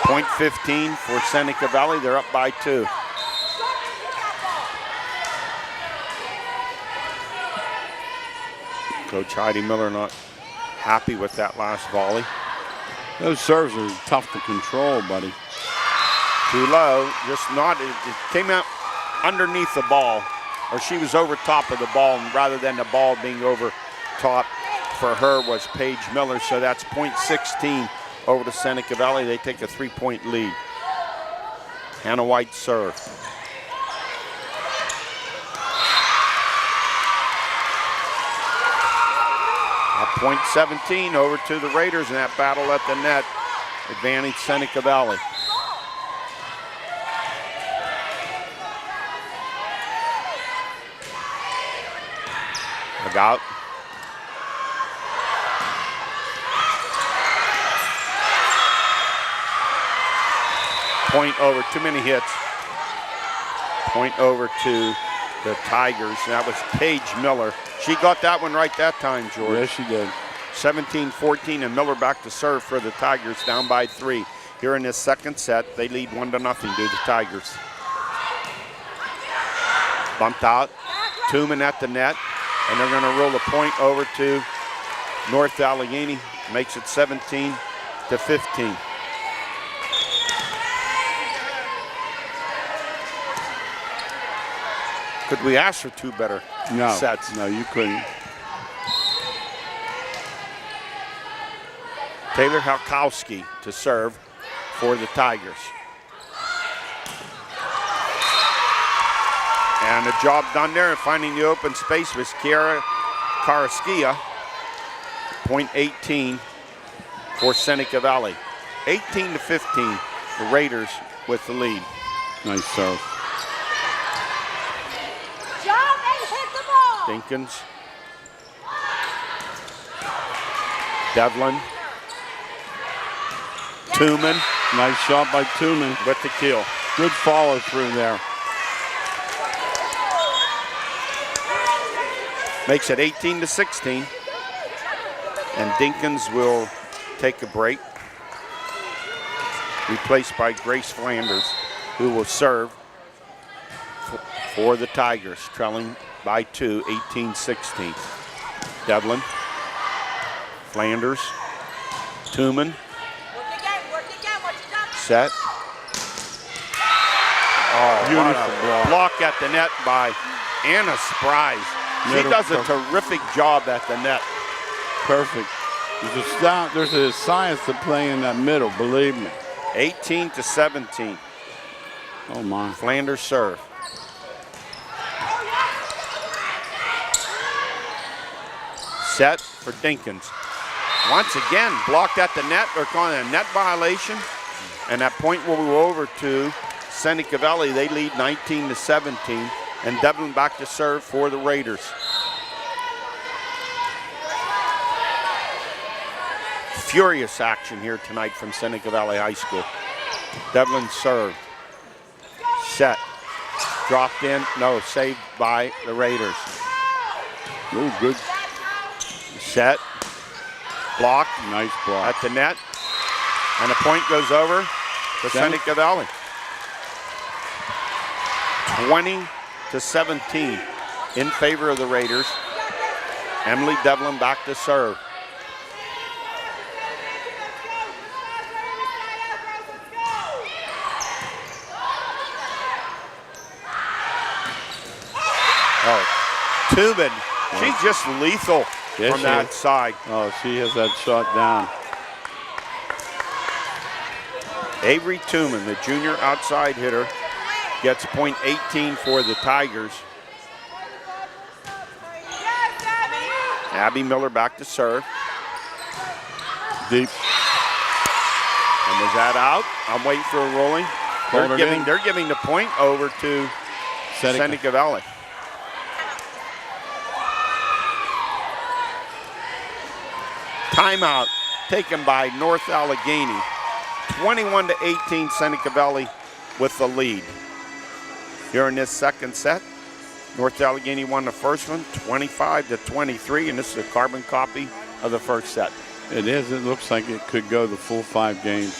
Point 15 for Seneca Valley. They're up by 2. Coach Heidi Miller not happy with that last volley. Those serves are tough to control, buddy. Too low, just not, it came out underneath the ball, or she was over top of the ball, and rather than the ball being over top for her was Paige Miller, so that's point 16 over to Seneca Valley. They take a 3-point lead. Hannah White serve. Point 17 over to the Raiders in that battle at the net. Advantage Seneca Valley. Look out. Point over, too many hits. Point over to the Tigers. That was Paige Miller. She got that one right that time, George. Yes, she did. 17-14, and Miller back to serve for the Tigers, down by 3. Here in this second set, they lead 1-0 to the Tigers. Bumped out. Tooman at the net, and they're going to roll the point over to North Allegheny. Makes it 17-15. Could we ask for 2 better sets? No, you couldn't. Taylor Halkowski to serve for the Tigers. And a job done there of finding the open space was Kiara Karaskia. Point 18 for Seneca Valley. 18-15, the Raiders with the lead. Nice serve. Jump and hit the ball. Dinkins. Devlin. Tooman Nice shot by Tooman. with the kill. Good follow through there. Makes it 18-16. And Dinkins will take a break. Replaced by Grace Flanders, who will serve for the Tigers, trailing by 2, 18-16. Devlin, Flanders, Tooman, set. Oh, Beautiful block at the net by Anna Spries. She does a terrific job at the net. Perfect. There's a science to play in that middle, believe me. 18-17. Oh, my. Flanders serve. Set for Dinkins. Once again, blocked at the net. They're calling a net violation. And that point will go over to Seneca Valley. They lead 19-17. And Devlin back to serve for the Raiders. Furious action here tonight from Seneca Valley High School. Devlin serve. Set. Dropped in. No, saved by the Raiders. Oh, good. Set. Blocked. Nice block. At the net. And the point goes over to Seneca Valley. 20-17 in favor of the Raiders. Emily Devlin back to serve. Oh, Tooman, she's just lethal from that side. Oh, she has that shot down. Avery Tooman, the junior outside hitter, gets point 18 for the Tigers. Abby Miller back to serve. Deep. And is that out? I'm waiting for a rolling. They're giving the point over to Seneca Valley. Timeout taken by North Allegheny. 21-18, Seneca Valley with the lead. Here in this second set, North Allegheny won the first one, 25-23, and this is a carbon copy of the first set. It is. It looks like it could go the full 5 games.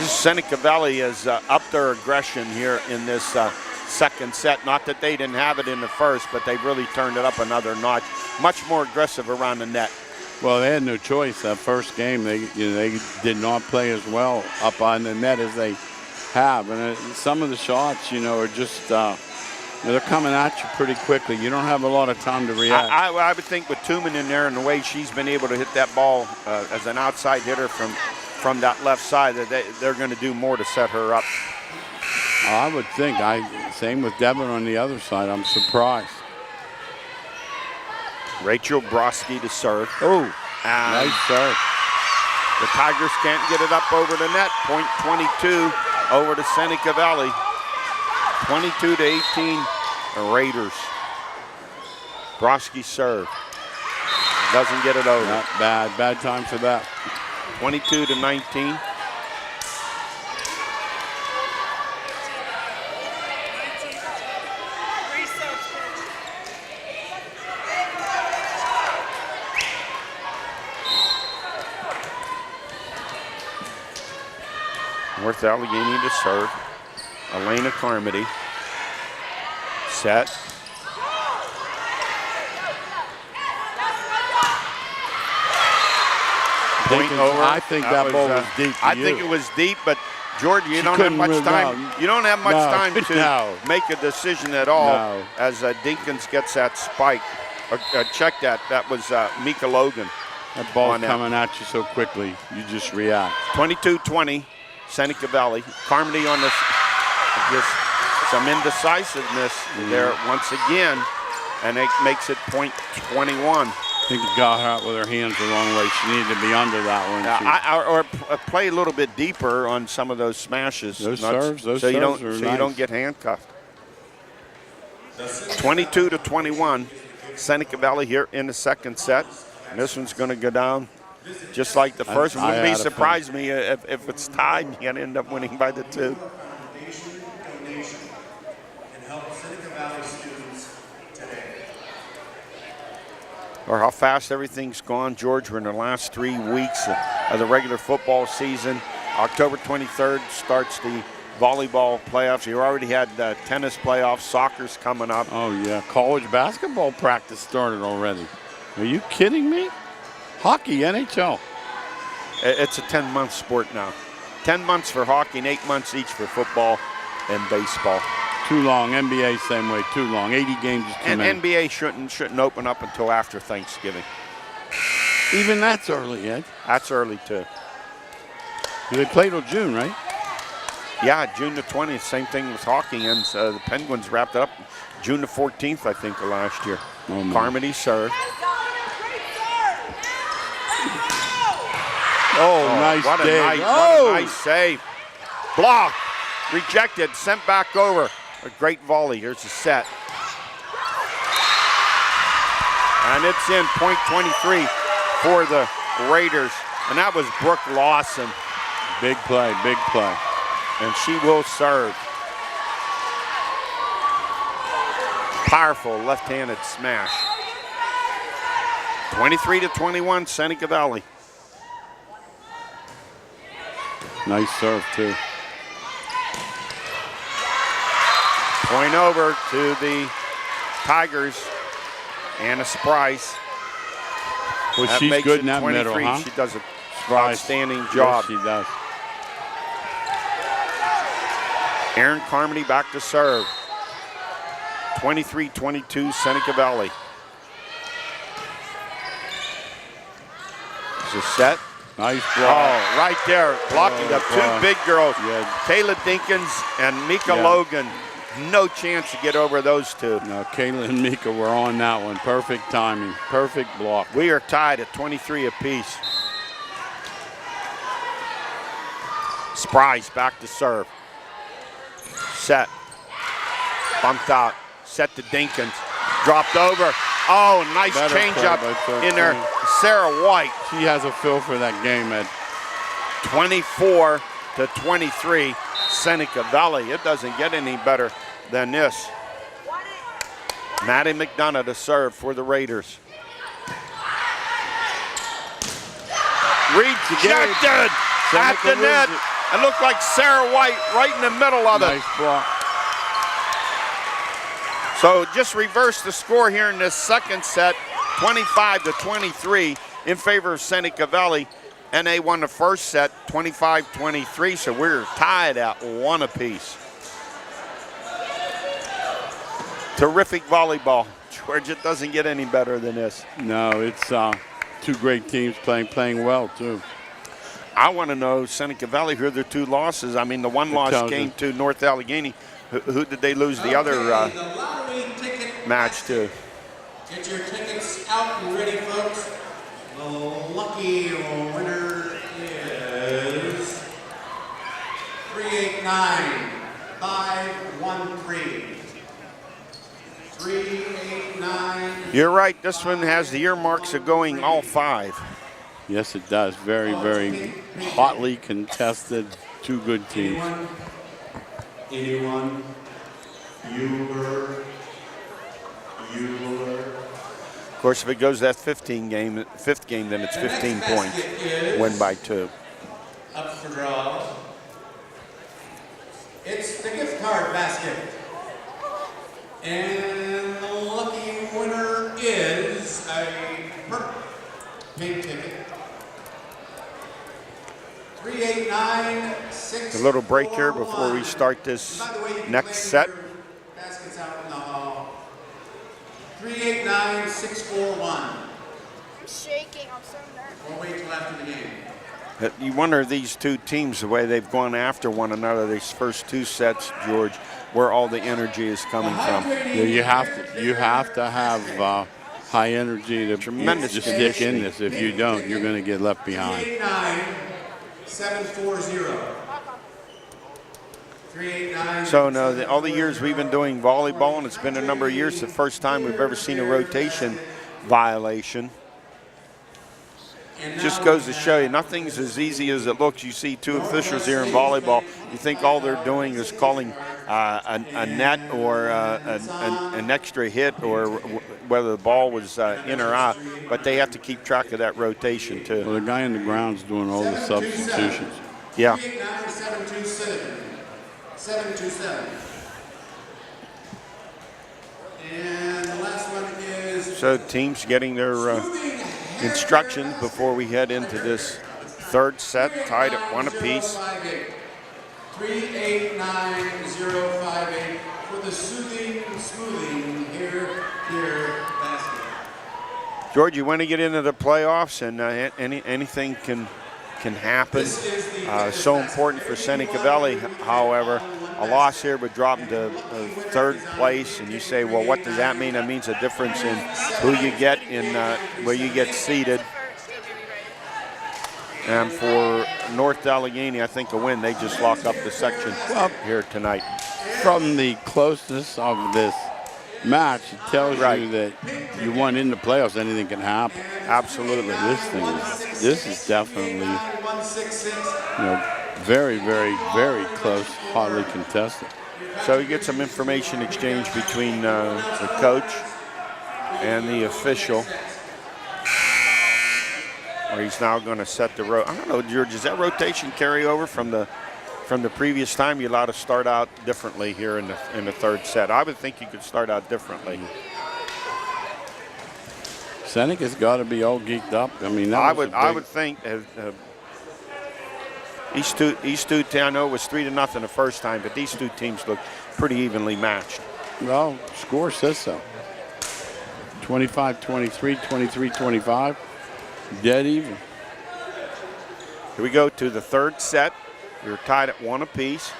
Seneca Valley has upped their aggression here in this second set. Not that they didn't have it in the first, but they've really turned it up another notch. Much more aggressive around the net. Well, they had no choice. That first game, they did not play as well up on the net as they have. And some of the shots, are just they're coming at you pretty quickly. You don't have a lot of time to react. I would think with Tooman in there and the way she's been able to hit that ball as an outside hitter from that left side, that they're going to do more to set her up. I would think. Same with Devlin on the other side. I'm surprised. Rachel Broski to serve. Oh, nice serve. The Tigers can't get it up over the net. Point 22 over to Seneca Valley. 22 to 18, the Raiders. Broski serve. Doesn't get it over. Not bad. Bad time for that. 22 to 19. North Allegheny to serve. Elena Carmody. Set. Point over. I think that ball was deep. I think it was deep, but George, you don't have much time. You don't have much time to make a decision at all as Dinkins gets that spike. Check that. That was Mika Logan. That ball coming at you so quickly, you just react. 22-20, Seneca Valley. Carmody on this, just some indecisiveness there once again, and it makes it point 21. I think it got her out with her hands the wrong way. She needed to be under that one. Or play a little bit deeper on some of those smashes. Those serves you nice. don't get handcuffed. 22 to 21, Seneca Valley here in the second set. And this one's going to go down just like the first one. Wouldn't be surprised me if it's tied and you end up winning by the 2. Or how fast everything's gone, George. We're in the last 3 weeks of the regular football season. October 23rd starts the volleyball playoffs. You already had tennis playoffs, soccer's coming up. Oh, yeah. College basketball practice started already. Are you kidding me? Hockey, NHL. It's a 10-month sport now. 10 months for hockey and 8 months each for football and baseball. Too long. NBA same way. Too long. 80 games is too many. And NBA shouldn't open up until after Thanksgiving. Even that's early, Ed. That's early too. They play till June, right? Yeah, June the 20th. Same thing with hockey, and the Penguins wrapped it up June the 14th, I think, of last year. Oh, Carmody serve. Nice what dig. What a nice save. Block. Rejected. Sent back over. A great volley. Here's the set. And it's in. Point 23 for the Raiders. And that was Brooke Lawson. Big play, big play. And she will serve. Powerful left-handed smash. 23 to 21, Seneca Valley. Nice serve, too. Point over to the Tigers. Anna Sprice. Well, that she's makes good it in that 23. middle, huh? She does an outstanding job. Yes, she does. Erin Carmody back to serve. 23-22, Seneca Valley. It's a set. Nice block. Oh, right there, blocking the two big girls. Yeah. Kayla Dinkins and Mika Logan. No chance to get over those two. No, Kayla and Mika were on that one. Perfect timing, perfect block. We are tied at 23 apiece. Sprice back to serve. Set. Bumped out. Set to Dinkins. Dropped over. Oh, nice change-up in there. Sarah White. She has a feel for that game, Ed. 24 to 23, Seneca Valley. It doesn't get any better than this. Maddie McDonough to serve for the Raiders. Rejected at the net. It looked like Sarah White right in the middle of it. Nice block. So just reverse the score here in this second set, 25 to 23 in favor of Seneca Valley. NA won the first set, 25-23, so we're tied at 1 apiece. Terrific volleyball. George, it doesn't get any better than this. No, it's two great teams playing well, too. I want to know, Seneca Valley, who are their two losses? I mean, the one loss came to North Allegheny. Who did they lose the other match to? Get your tickets out and ready, folks. The lucky winner is You're right. This one has the earmarks of going all 5. Yes, it does. Very, very hotly contested. 2 good teams. Anyone? Bueller. Of course, if it goes that 5th game, then it's 15 points. Win by 2. Up for draw. It's the gift card basket. And the lucky winner is a pink ticket. 389-641. A little break here before we start this next set. Baskets out in the hall. 389-641. I'm shaking. I'm so nervous. We'll wait till after the game. You wonder these 2 teams, the way they've gone after one another these first 2 sets, George, where all the energy is coming from. Yeah, you have to have high energy to Tremendous just stick in this. If you don't, you're going to get left behind. 389-740. 389. So no, all the years we've been doing volleyball, and it's been a number of years, the first time we've ever seen a rotation violation. Just goes to show you, nothing's as easy as it looks. You see 2 officials here in volleyball. You think all they're doing is calling a net or an extra hit, or whether the ball was in or out. But they have to keep track of that rotation too. Well, the guy in the ground's doing all the substitutions. Yeah. 727. And the last one is. So teams getting their instructions before we head into this 3rd set, tied at 1 apiece. 389-058 for the smoothing here basket. George, you want to get into the playoffs, and anything can happen. So important for Seneca Valley, however. A loss here would drop into 3rd place, and you say, well, what does that mean? That means a difference in who you get in where you get seated. And for North Allegheny, I think a win. They just lock up the section here tonight. From the closeness of this match, it tells you that you want in the playoffs, anything can happen. Absolutely. This is definitely, very, very, very close, hotly contested. So you get some information exchange between the coach and the official. Or he's now going to set the I don't know, George, does that rotation carry over from the previous time? You're allowed to start out differently here in the 3rd set. I would think you could start out differently. Seneca's got to be all geeked up. I mean, I would think these two I know it was 3-0 the first time, but these 2 teams look pretty evenly matched. Well, score says so. 25-23, 23-25, dead even. Here we go to the 3rd set. We're tied at 1 apiece.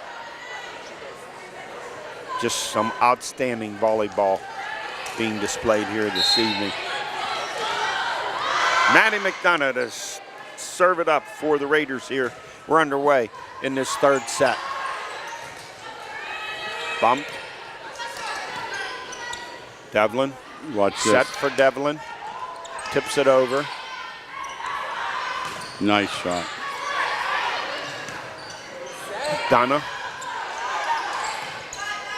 Just some outstanding volleyball being displayed here this evening. Maddie McDonough to serve it up for the Raiders here. We're underway in this 3rd set. Bump. Devlin. Watch this. Set for Devlin. Tips it over. Nice shot. Donna.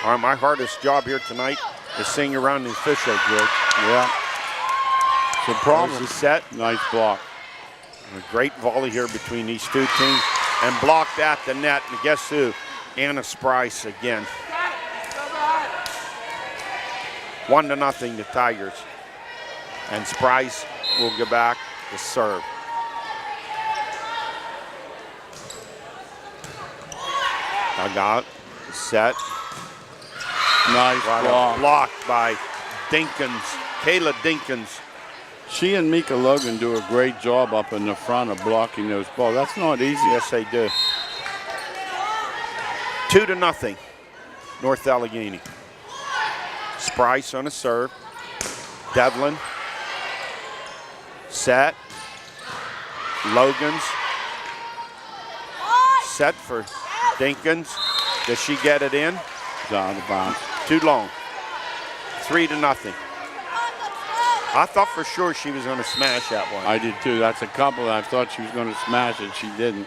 All right, my hardest job here tonight is seeing around the official, George. Yeah. It's a problem. There's the set. Nice block. A great volley here between these 2 teams, and blocked at the net. And guess who? Anna Sprice again. 1-0 the Tigers. And Sprice will go back to serve. Dug out, set. Nice block. Blocked by Dinkins, Kayla Dinkins. She and Mika Logan do a great job up in the front of blocking those balls. That's not easy. Yes, they do. 2-0, North Allegheny. Sprice on a serve. Devlin. Set. Logan's. Set for Dinkins. Does she get it in? It's out of bounds. Too long. 3-0. I thought for sure she was going to smash that one. I did too. That's a couple that I thought she was going to smash it. She didn't.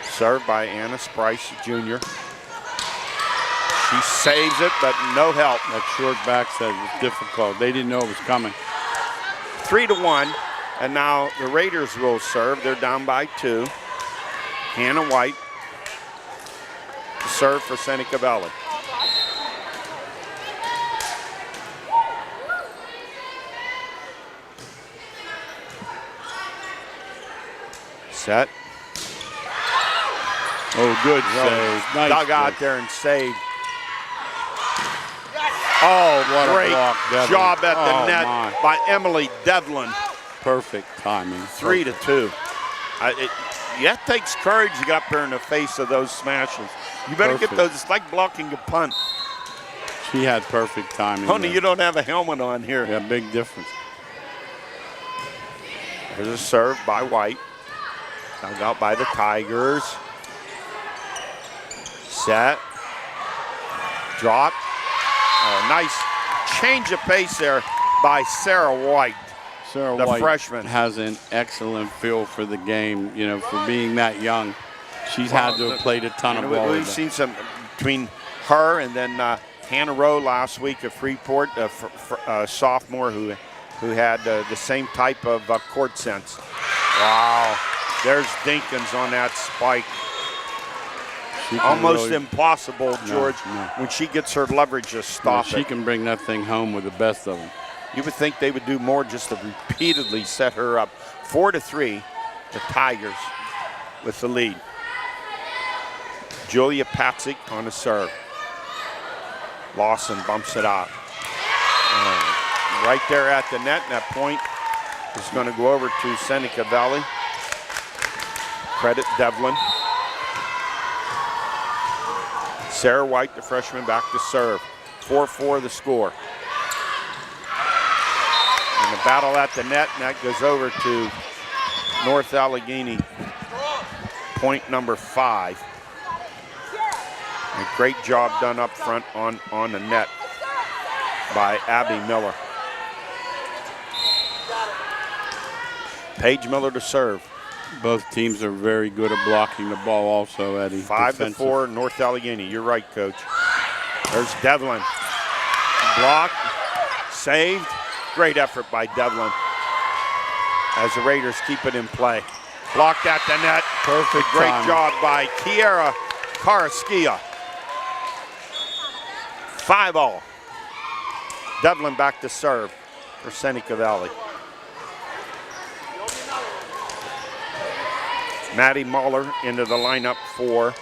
Served by Anna Sprice Jr. She saves it, but no help. That short backside was difficult. They didn't know it was coming. 3-1, and now the Raiders will serve. They're down by 2. Hannah White to serve for Seneca Valley. Set. Oh, good save. Nice Dug out save. there and saved. Oh, What a great block, Devlin. job at the Oh, net my. by Emily Devlin. Perfect timing. 3-2. That takes courage to get up there in the face of those smashes. You better Perfect. get those. It's like blocking a punt. She had perfect timing. Only there. you don't have a helmet on here. Yeah, big difference. There's a serve by White. Dug out by the Tigers. Set. Drop. Oh, nice change of pace there by Sarah White. Sarah The White freshman. has an excellent feel for the game, you know, for being that young. She's had to have played a ton of volleyball. We've seen some between her and then Hannah Rowe last week of Freeport, a sophomore who had the same type of court sense. Wow. There's Dinkins on that spike. Almost really, impossible, George, no. when she gets her leverage, just stop she it. can bring that thing home with the best of them. You would think they would do more just to repeatedly set her up. 4-3, the Tigers with the lead. Julia Patzik on the serve. Lawson bumps it out. Right there at the net, and that point is going to go over to Seneca Valley. Credit Devlin. Sarah White, the freshman, back to serve. 4-4 the score. And the battle at the net, and that goes over to North Allegheny. Point number 5. A great job done up front on the net by Abby Miller. Paige Miller to serve. Both teams are very good at blocking the ball also, Eddie. 5-4 North Allegheny. You're right, Coach. There's Devlin. Blocked, saved. Great effort by Devlin as the Raiders keep it in play. Blocked at the net. Perfect Great timing. job by Kiera Karaskia. 5-all. Devlin back to serve for Seneca Valley. Maddie Mahler into the lineup for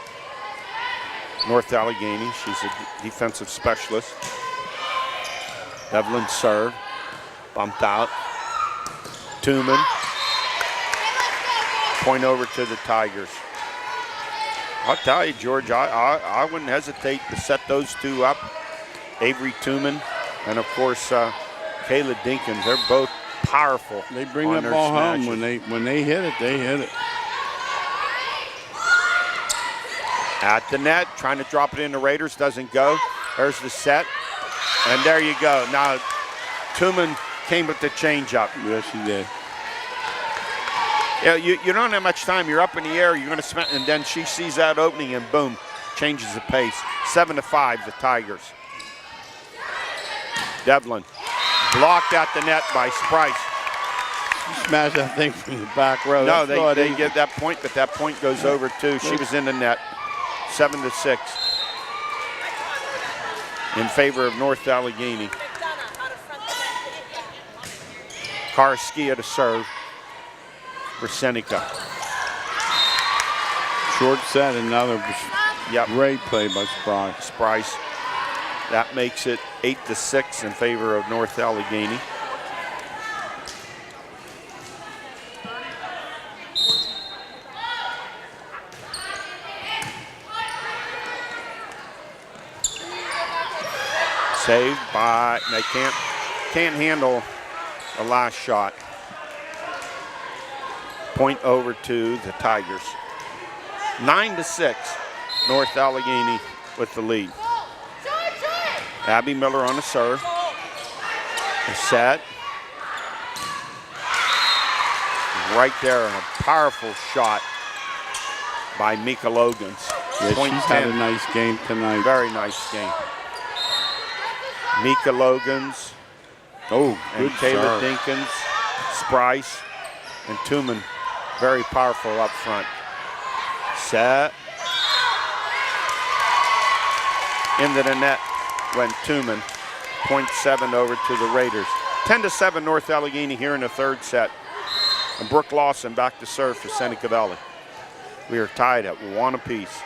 North Allegheny. She's a defensive specialist. Devlin serve. Bumped out. Tooman. Point over to the Tigers. I'll tell you, George, I wouldn't hesitate to set those two up. Avery Tooman and, of course, Kayla Dinkins. They're both powerful. They bring on that their ball smashes. home. When they hit it, they hit it. At the net, trying to drop it in the Raiders, doesn't go. There's the set, and there you go. Now, Tooman came with the changeup. Yes, she did. Yeah, you don't have much time. You're up in the air. You're going to smash, and then she sees that opening, and boom, changes the pace. 7-5, the Tigers. Devlin blocked at the net by Sprice. She smashed that thing from the back row. No, That's not they easy. get that point, but that point goes over too. She was in the net. 7-6 in favor of North Allegheny. Karaskia to serve for Seneca. Short set, another Yep. great play by Sprice. Sprice. That makes it 8-6 in favor of North Allegheny. Saved by, they can't handle the last shot. Point over to the Tigers. 9-6, North Allegheny with the lead. Abby Miller on the serve. The set. right there, and a powerful shot by Mika Logans. Yeah, Point she's 10. had a nice game tonight. Very nice game. Mika Logans Oh, and good Kayla serve. Dinkins, Sprice, and Tooman. Very powerful up front. Set. Into the net went Tooman. 0.7 over to the Raiders. 10-7 North Allegheny here in the third set. And Brooke Lawson back to serve for Seneca Valley. We are tied at 1 apiece.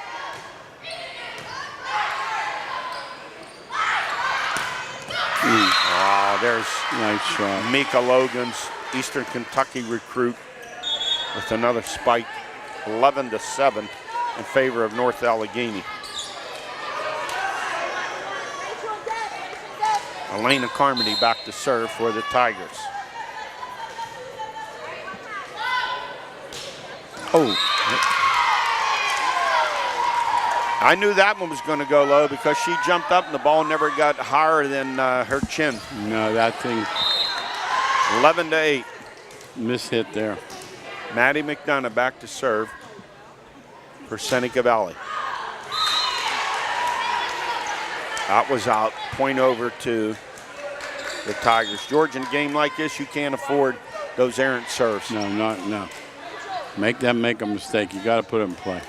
Oh, there's Nice shot. Mika Logans, Eastern Kentucky recruit, with another spike. 11-7 in favor of North Allegheny. Elena Carmody back to serve for the Tigers. Oh. I knew that one was going to go low because she jumped up and the ball never got higher than her chin. No, that thing 11-8. mishit there. Maddie McDonough back to serve for Seneca Valley. That was out. Point over to the Tigers. George, in a game like this, you can't afford those errant serves. No. Make them make a mistake. You got to put it in play.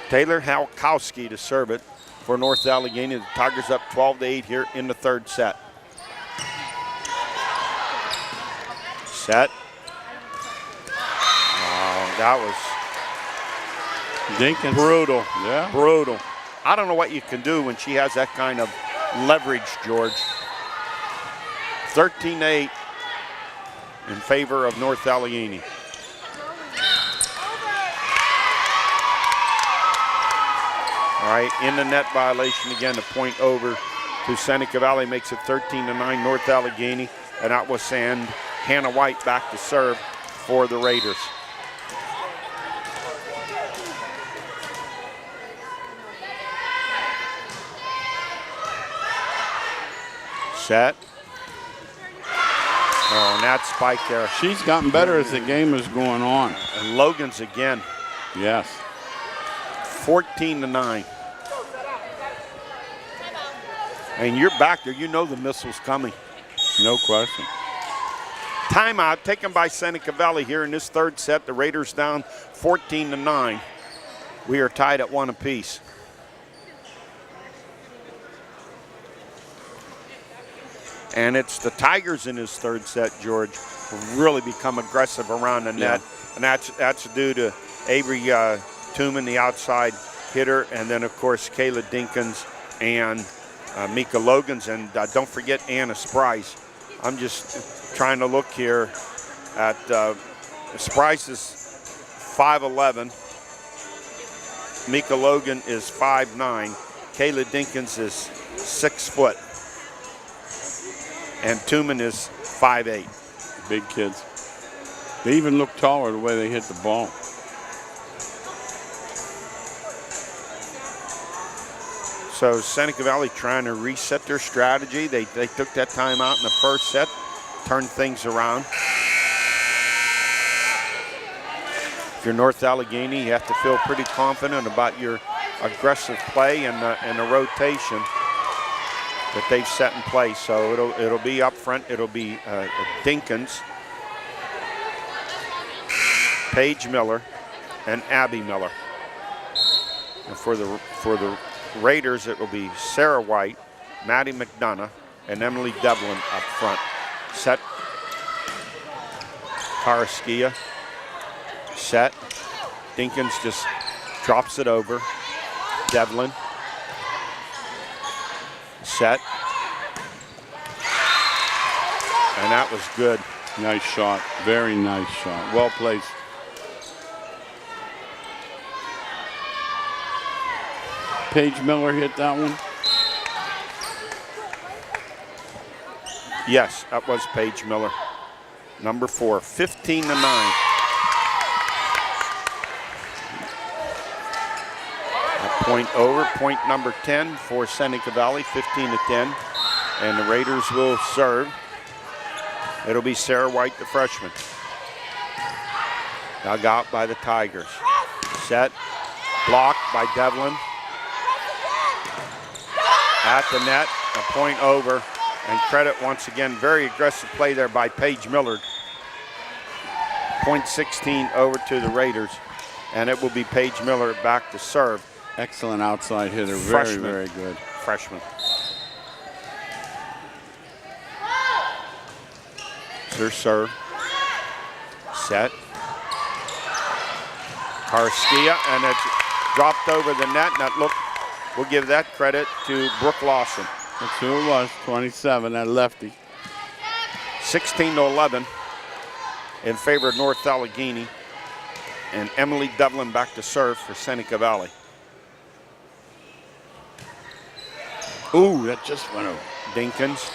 Taylor Halkowski to serve it for North Allegheny. The Tigers up 12-8 here in the third set. Set. Oh, that was Dinkins. brutal. Yeah. Brutal. I don't know what you can do when she has that kind of leverage, George. 13-8 in favor of North Allegheny. All right, in the net violation again, a point over to Seneca Valley makes it 13-9 North Allegheny, and that will send Hannah White back to serve for the Raiders. Set. Oh, and that spike there. She's gotten better as the game is going on. And Logan's again, Yes. 14-9. And you're back there, you know the missile's coming. No question. Timeout taken by Seneca Valley here in this third set. The Raiders down 14-9. We are tied at 1 apiece. And it's the Tigers in this third set, George, who really become aggressive around the net. And that's due to Avery Tooman, the outside hitter, and then, of course, Kayla Dinkins and Mika Logans. And don't forget Anna Sprice. I'm just trying to look here at Sprice is 5'11". Mika Logan is 5'9". Kayla Dinkins is 6 foot. And Tooman is 5'8". Big kids. They even look taller the way they hit the ball. So Seneca Valley trying to reset their strategy. They took that time out in the first set, turned things around. If you're North Allegheny, you have to feel pretty confident about your aggressive play and the rotation that they've set in place. So it'll be up front. It'll be Dinkins, Paige Miller, and Abby Miller. And for the Raiders, it will be Sarah White, Maddie McDonough, and Emily Devlin up front. Set. Karaskia. Set. Dinkins just drops it over. Devlin. Set. And that was good. Nice shot. Very nice shot. Well placed. Paige Miller hit that one. Yes, that was Paige Miller. Number 4, 15-9. A point over, point number 10 for Seneca Valley, 15-10. And the Raiders will serve. It'll be Sarah White, the freshman. Dug out by the Tigers. Set, blocked by Devlin. At the net, a point over, and credit once again, very aggressive play there by Paige Millard. Point 16 over to the Raiders, and it will be Paige Miller back to serve. Excellent outside hitter, Freshman. very good. Freshman. Their serve. Set. Karskia, and it's dropped over the net, and that look, we'll give that credit to Brooke Lawson. That's who it was, 27, that lefty. 16-11 in favor of North Allegheny, and Emily Devlin back to serve for Seneca Valley. Ooh, that just went over. Dinkins.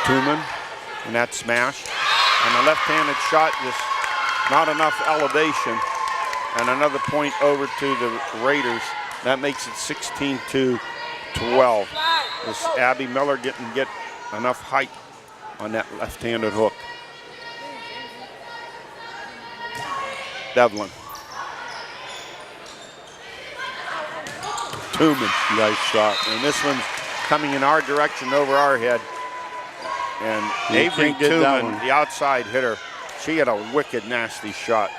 Tooman, and that smash. And a left-handed shot, just not enough elevation. And another point over to the Raiders. That makes it 16-12. This Abby Miller didn't get enough height on that left-handed hook. Devlin. Tooman. Nice shot. And this one's coming in our direction over our head. And Avery Tooman, the outside hitter, she had a wicked, nasty shot.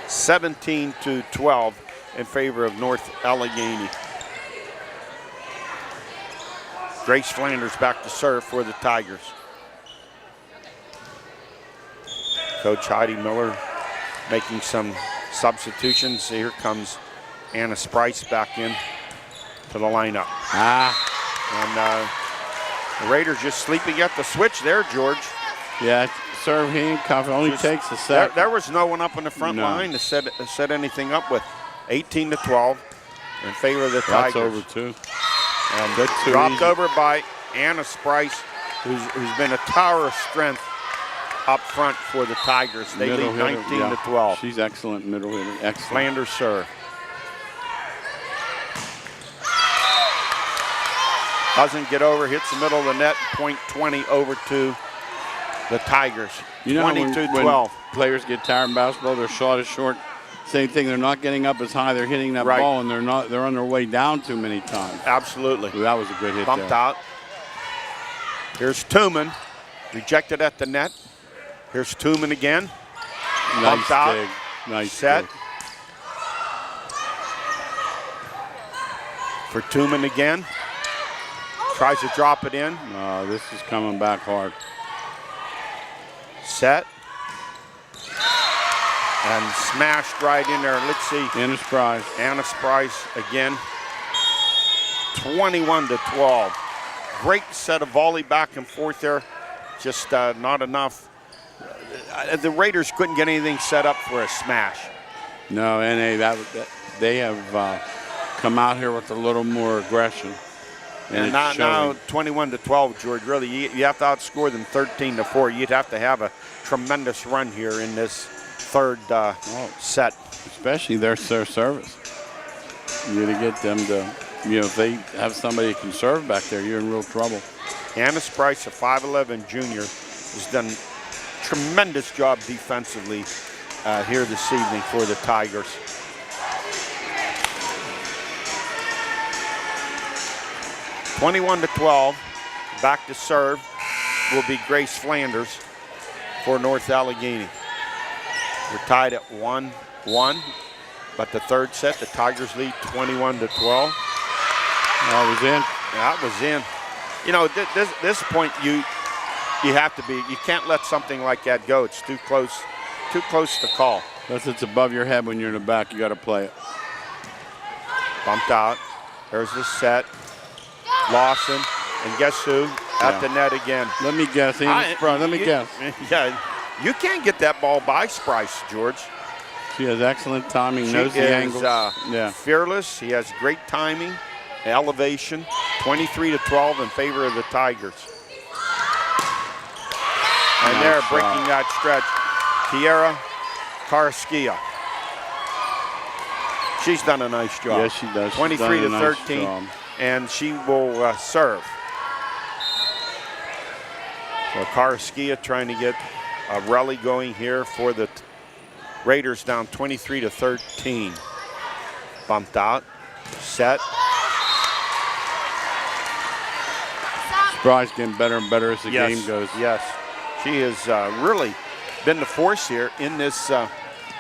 17-12 in favor of North Allegheny. Grace Flanders back to serve for the Tigers. Coach Heidi Miller making some substitutions. Here comes Anna Sprice back in to the lineup. And the Raiders just sleeping at the switch there, George. Yeah, serve handcuff, only takes a second. There was no one up in the front line to set anything up with. 18-12 in favor of the Tigers. That's over too. And dropped over by Anna Sprice, who's been a tower of strength up front for the Tigers. They lead 19-12. She's excellent middle hitter. Excellent. Flanders serve. Doesn't get over, hits the middle of the net, point 20 over to the Tigers. You know, 22-12. when players get tired in basketball, their shot is short. Same thing, they're not getting up as high, they're hitting that ball, and they're on their way down too many times. Absolutely. Well, that was a good hit. Bumped there. out. Here's Tooman, rejected at the net. Here's Tooman again. Bumped out. Dig. Nice set. dig. For Tooman again. Tries to drop it in. This is coming back hard. Set. And smashed right in there. Let's see. Anna Sprice. Anna Sprice again. 21-12. Great set of volley back and forth there. Just not enough. The Raiders couldn't get anything set up for a smash. No, NA, they have come out here with a little more aggression. And now 21-12, George. Really, you have to outscore them 13-4. You'd have to have a tremendous run here in this third set. Especially their service. You got to get them to, if they have somebody who can serve back there, you're in real trouble. Anna Sprice, a 5'11 junior, has done a tremendous job defensively here this evening for the Tigers. (21-12), back to serve will be Grace Flanders for North Allegheny. We're tied at 1-1, but the third set, the Tigers lead 21-12. That was in. That was in. You know, this point you have to be. You can't let something like that go. It's too close to call. Unless it's above your head when you're in the back, you got to play it. Bumped out. There's the set. Lawson, and guess who? At the net again. Let me guess. Let me guess. Yeah, you can't get that ball by Sprice, George. She has excellent timing, knows the angles. Fearless. He has great timing, elevation. 23-12 in favor of the Tigers. And they're breaking that stretch. Kiera Karskia. She's done a nice job. Yes, she does. 23-13. And she will serve. So Karaskia trying to get a rally going here for the Raiders, down 23-13. Bumped out, set. Surprise getting better and better as the Yes, game goes. yes. She has really been the force here in this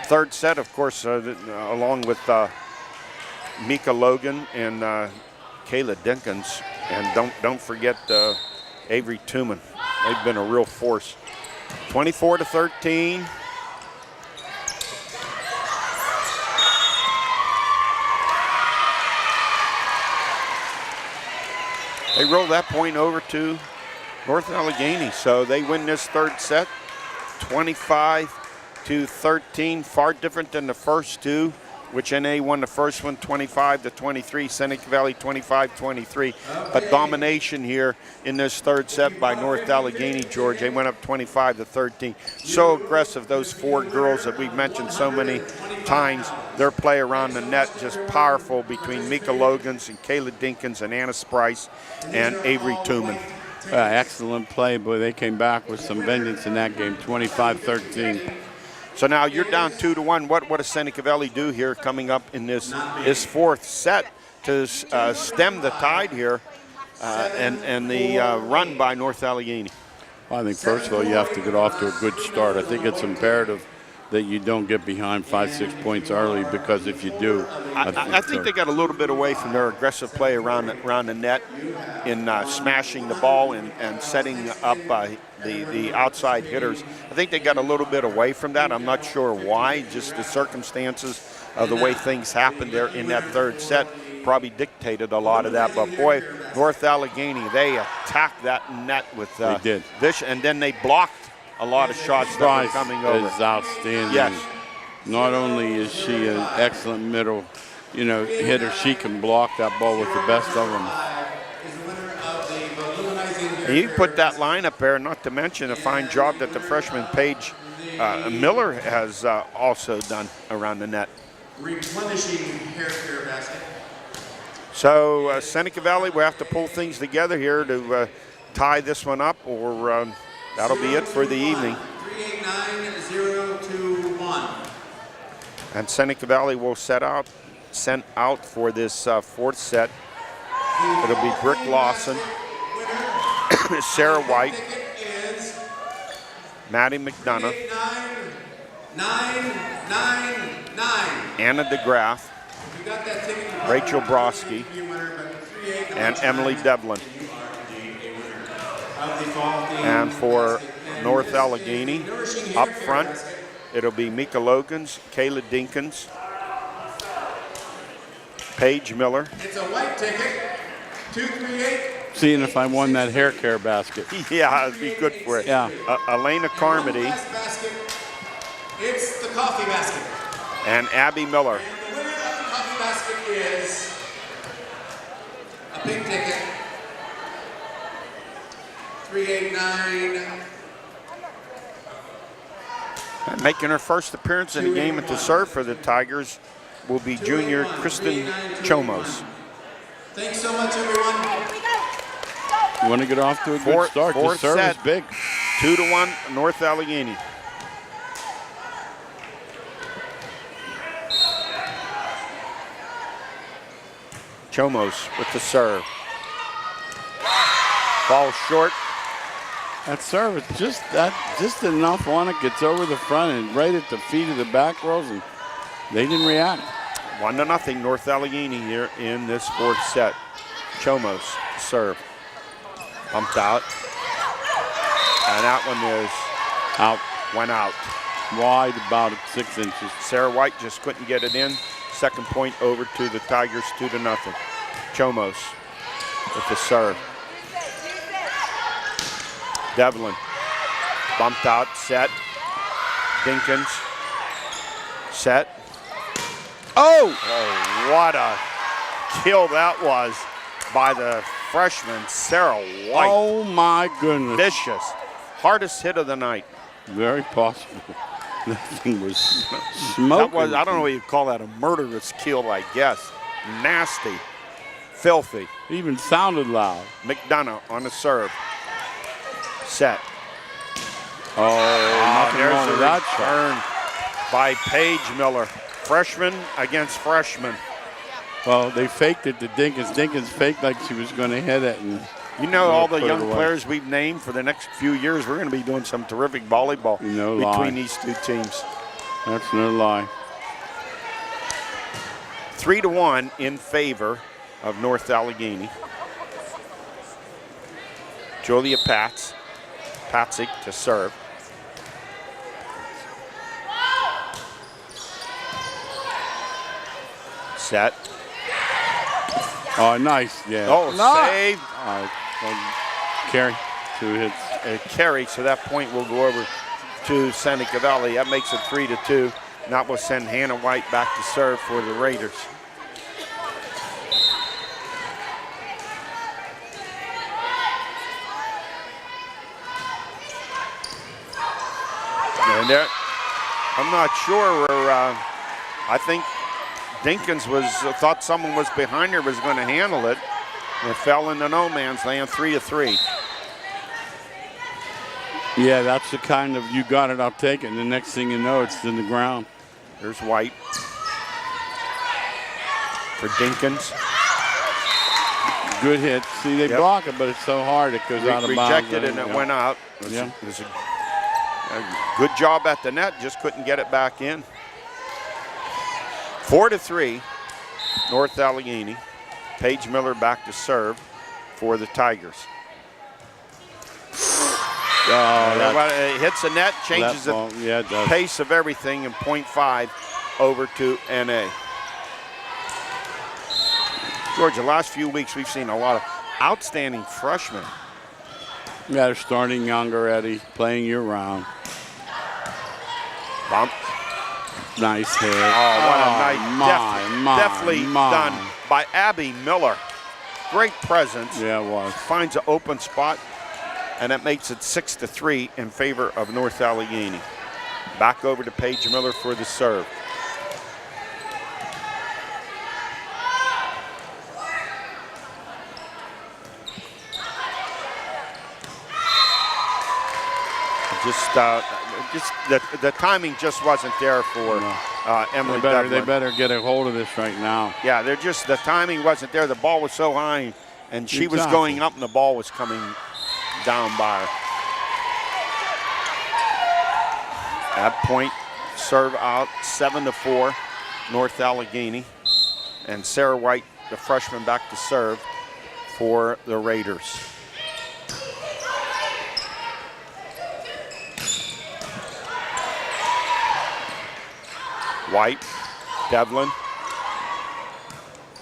third set, of course, along with Mika Logan and Kayla Dinkins. And don't forget Avery Tooman. They've been a real force. 24-13. They roll that point over to North Allegheny, so they win this third set, 25-13. Far different than the first two, which NA won the first one 25-23, Seneca Valley 25-23. But domination here in this third set by North Allegheny, George. They went up 25-13. So aggressive, those four girls that we've mentioned so many times. Their play around the net just powerful between Mika Logans and Kayla Dinkins and Anna Sprice and Avery Tooman. Excellent play, boy. They came back with some vengeance in that game, 25-13. So now you're down 2-1. What does Seneca Valley do here coming up in this fourth set to stem the tide here and the run by North Allegheny? Well, I think first of all you have to get off to a good start. I think it's imperative that you don't get behind 5-6 points early, because if you do, I think they got a little bit away from their aggressive play around the net in smashing the ball and setting up the outside hitters. I think they got a little bit away from that. I'm not sure why, just the circumstances of the way things happened there in that third set probably dictated a lot of that. But boy, North Allegheny, they attacked that net with they did. and then they blocked a lot of shots that were coming over. Is outstanding. Yes. Not only is she an excellent middle, hitter, she can block that ball with the best of them. And you put that lineup there, not to mention a fine job that the freshman Paige Miller has also done around the net. Replenishing hair care basket. So Seneca Valley will have to pull things together here to tie this one up, or that'll be it for the evening. 389-021. And Seneca Valley will sent out for this fourth set. It'll be Brick Lawson, Sarah White, Maddie McDonough, 999. Anna DeGraff, Rachel Broski, and Emily Devlin. And for North Allegheny, up front, it'll be Mika Logans, Kayla Dinkins, Paige Miller. It's a white ticket, 238. Seeing if I won that hair care basket. Yeah, it'd be good for it. Yeah. Elena Carmody Basket, it's the coffee basket. and Abby Miller. And the winner of the coffee basket is a pink ticket, 389. And making her first appearance in the game at the serve for the Tigers will be junior Kristen Chomos. Thanks so much, everyone. You want to get off to a good start. The Fourth serve is set, big. 2-1 North Allegheny. Chomos with the serve. Falls short. That serve is just enough on it, gets over the front and right at the feet of the back rows, and they didn't react. 1-0 North Allegheny here in this fourth set. Chomos serve. Bumped out. And that one is Out. went out. Wide, about 6 inches. Sarah White just couldn't get it in. Second point over to the Tigers, 2-0. Chomos with the serve. Devlin bumped out, set. Dinkins set. Oh, what a kill that was by the freshman Sarah White. Oh my goodness. Vicious. Hardest hit of the night. Very possible. That thing was smoking. That was, I don't know what you call that, a murderous kill, I guess. Nasty. Filthy. It even sounded loud. McDonough on the serve. Set. Nothing there's wrong a with that return by Paige Miller. Freshman against freshman. Well, they faked it to Dinkins. Dinkins faked like she was going to hit it. And You know, all the put it young away. players we've named for the next few years, we're going to be doing some terrific volleyball No between lie. these two teams. That's no lie. 3-1 in favor of North Allegheny. Julia Patsy to serve. Set. Oh, nice. Yeah. Oh, No. save. Carry. 2 hits. A carry, so that point will go over to Seneca Valley. That makes it 3-2. And that will send Hannah White back to serve for the Raiders. And there, I'm not sure where, I think Dinkins thought someone was behind her, was going to handle it. And it fell into no man's land, 3-3. Yeah, that's the kind of, you got it, I'll take it. And the next thing you know, it's in the ground. There's White for Dinkins. Good hit. See, they block it, but it's so hard it goes out of bounds. Rejected and it went out. It was a good job at the net, just couldn't get it back in. 4-3, North Allegheny. Paige Miller back to serve for the Tigers. It hits the net, changes the pace of everything, and .5 over to NA. George, the last few weeks we've seen a lot of outstanding freshmen. Yeah, they're starting young already, playing year-round. Bump. Nice hit. Oh, what a nice, deftly done by Abby Miller. Great presence. Yeah, it was. Finds an open spot, and that makes it 6-3 in favor of North Allegheny. Back over to Paige Miller for the serve. Just the timing just wasn't there for Emily Devlin. They better get a hold of this right now. Yeah, the timing wasn't there. The ball was so high, and she was going up, and the ball was coming down by her. At point, serve out, 7-4, North Allegheny, and Sarah White, the freshman, back to serve for the Raiders. White, Devlin.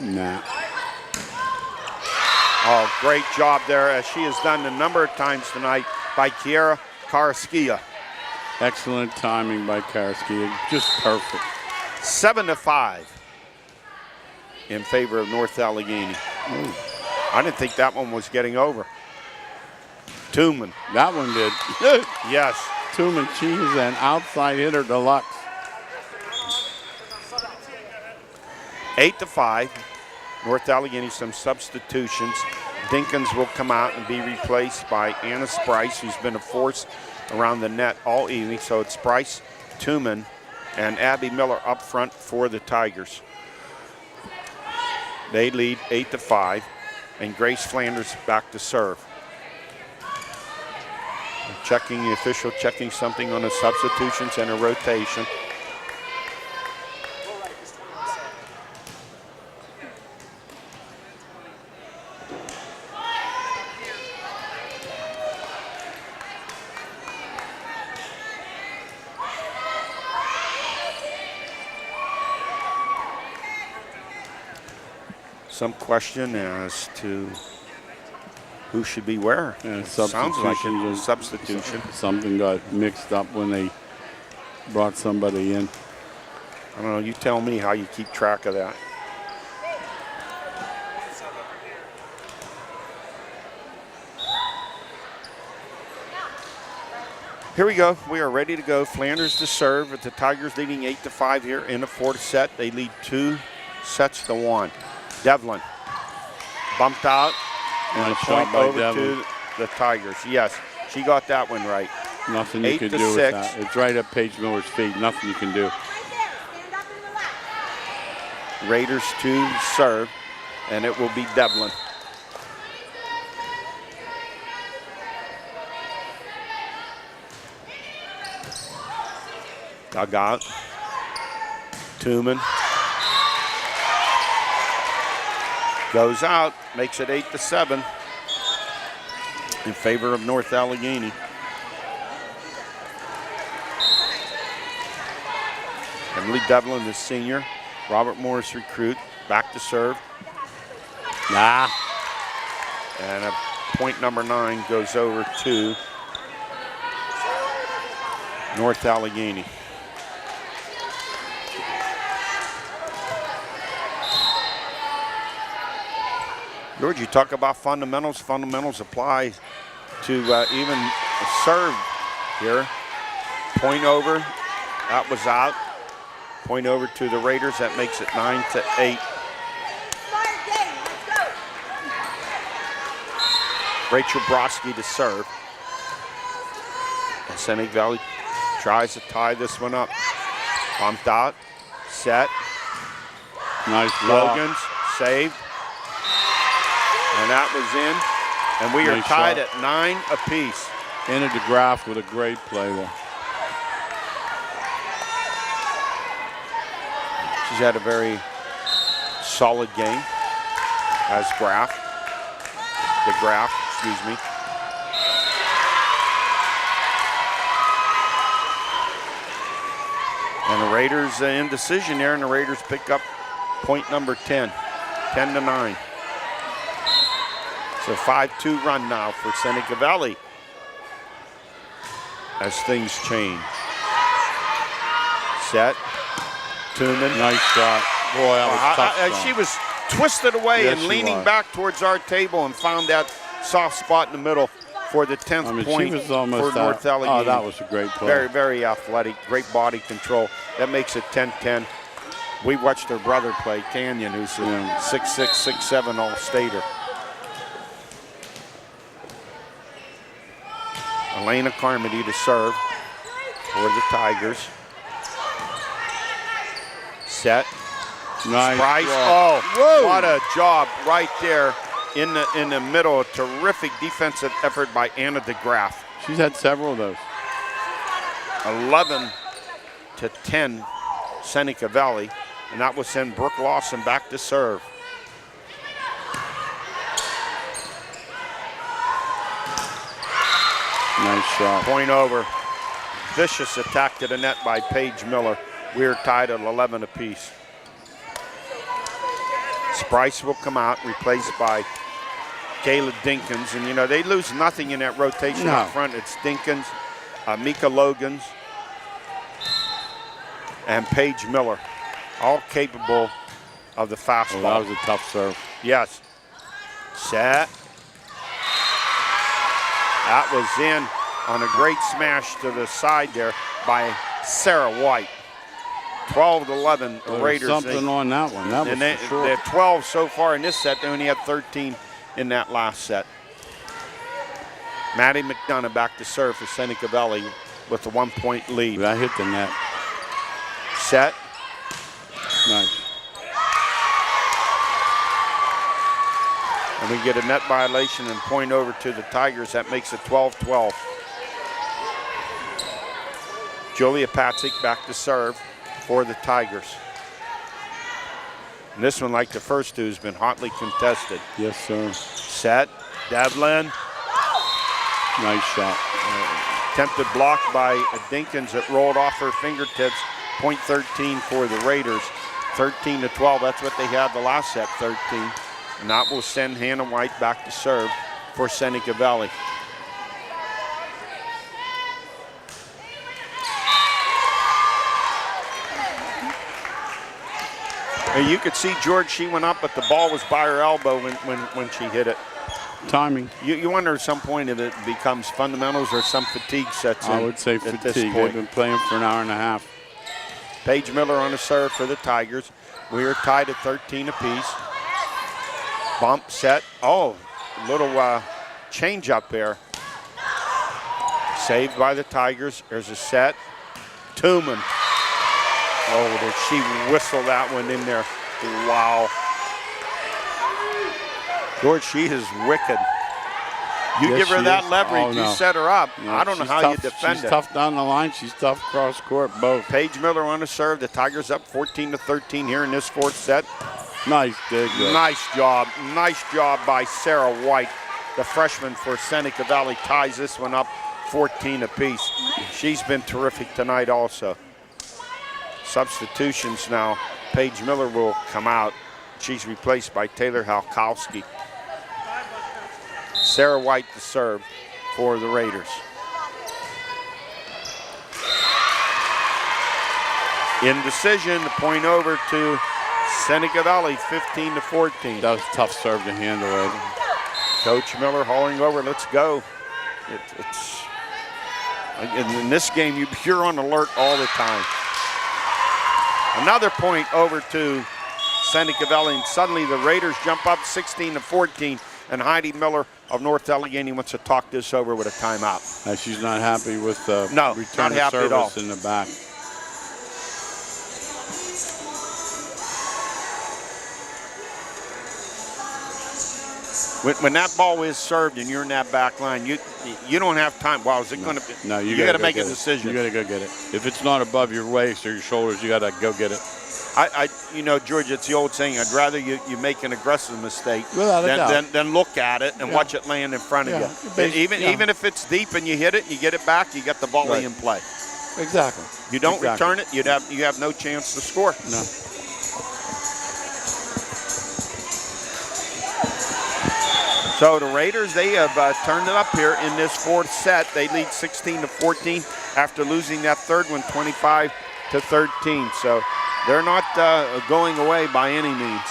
Nah. Oh, great job there, as she has done a number of times tonight, by Kiera Karaskia. Excellent timing by Karaskia, just perfect. 7-5 in favor of North Allegheny. I didn't think that one was getting over. Tooman. That one did. Yes. Tooman, she is an outside hitter deluxe. 8-5, North Allegheny, some substitutions. Dinkins will come out and be replaced by Anna Sprice, who's been a force around the net all evening. So it's Sprice, Tooman, and Abby Miller up front for the Tigers. They lead 8-5, and Grace Flanders back to serve. Checking the official, checking something on the substitutions and a rotation. Some question as to who should be where. Sounds like a substitution. Something got mixed up when they brought somebody in. I don't know, you tell me how you keep track of that. Here we go. We are ready to go. Flanders to serve with the Tigers leading 8-5 here in the fourth set. They lead 2-1. Devlin bumped out, and a point over to the Tigers. Yes, she got that one right. Nothing you 8 can to do 6. with that. It's right at Paige Miller's feet. Nothing you can do. Raiders to serve, and it will be Devlin. Dugout. Tooman goes out, makes it 8 to 7 in favor of North Allegheny. Emily Devlin, the senior. Robert Morris, recruit, back to serve. Nah. And a point number 9 goes over to North Allegheny. George, you talk about fundamentals. Fundamentals apply to even a serve here. Point over, that was out. Point over to the Raiders, that makes it 9 to 8. Rachel Brodsky to serve. And Seneca Valley tries to tie this one up. Bumped out, set. Nice block. Logan's saved. And that was in. And we are Nice tied shot. at 9 apiece. Anna DeGraff with a great play there. She's had a very solid game as DeGraff, excuse me. And the Raiders indecision there, and the Raiders pick up point number 10, 10 to 9. So 5-2 run now for Seneca Valley as things change. Set. Tooman. Nice shot. Boy, that was tough. She was twisted away Yes, and she leaning was. back towards our table and found that soft spot in the middle for the 10th I mean, point she was almost for North Allegheny. Oh, that was a great play. Very, very athletic, great body control. That makes it 10-10. We watched her brother play, Canyon, who's a 6'6", 6'7" All-Stater. Elena Carmody to serve for the Tigers. Set. Nice. Price. Block. Oh, what a job right there in the middle. A terrific defensive effort by Anna DeGraff. She's had several of those. 11 to 10, Seneca Valley, and that will send Brooke Lawson back to serve. Nice shot. Point over. Vicious attack to the net by Paige Miller. We're tied at 11 apiece. Sprice will come out, replaced by Kayla Dinkins. And, you know, they lose nothing in that rotation up front. It's Dinkins, Mika Logans, and Paige Miller, all capable of the fastball. Oh, that was a tough serve. Yes. Set. That was in on a great smash to the side there by Sarah White. 12-11, the Raiders. Something on that one. That was for sure. They're 12 so far in this set. They only had 13 in that last set. Maddie McDonough back to serve for Seneca Valley with a 1-point lead. That hit the net. Set. Nice. And we get a net violation and point over to the Tigers. That makes it 12-12. Julia Patzik back to serve for the Tigers. And this one, like the first two, has been hotly contested. Yes, sir. Set. Devlin. Nice shot. Attempted block by Dinkins that rolled off her fingertips. Point 13 for the Raiders. 13-12. That's what they had the last set, 13. And that will send Hannah White back to serve for Seneca Valley. And you could see George, she went up, but the ball was by her elbow when she hit it. Timing. You wonder at some point if it becomes fundamentals or some fatigue sets in. I would say at fatigue. this They've point. been playing for an hour and a half. Paige Miller on the serve for the Tigers. We are tied at 13 apiece. Bump, set. Oh, little change up there. Saved by the Tigers. There's a set. Tooman. Oh, did she whistle that one in there? Wow. George, she is wicked. You Yes, give her she that is. leverage, Oh, no. you set her up. No, I don't know she's how tough. you defend She's it. tough down the line. She's tough cross court, both. Paige Miller on the serve. The Tigers up 14-13 here in this fourth set. Nice dig. Nice job. Nice job by Sarah White. The freshman for Seneca Valley ties this one up 14 apiece. She's been terrific tonight also. Substitutions now. Paige Miller will come out. She's replaced by Taylor Halkowski. Sarah White to serve for the Raiders. Indecision, the point over to Seneca Valley, 15-14. That was a tough serve to handle, Ed. Coach Miller hauling over, let's go. In this game, you're on alert all the time. Another point over to Seneca Valley, and suddenly the Raiders jump up 16-14, and Heidi Miller of North Allegheny wants to talk this over with a timeout. She's not happy with the No, return not of happy at all. service in the back. When that ball is served and you're in that back line, you don't have time. Wow, is it going to be? No, you got gotta to make a get it. decision. You got to go get it. If it's not above your waist or your shoulders, you got to go get it. George, it's the old saying, I'd rather you make an aggressive mistake Without a doubt. than look at it and watch it land in front of you. Even if it's deep and you hit it and you get it back, you got the volley in play. Exactly. You don't return it, you have no chance to score. No. So the Raiders, they have turned it up here in this fourth set. They lead 16-14 after losing that third one, 25-13. So they're not going away by any means.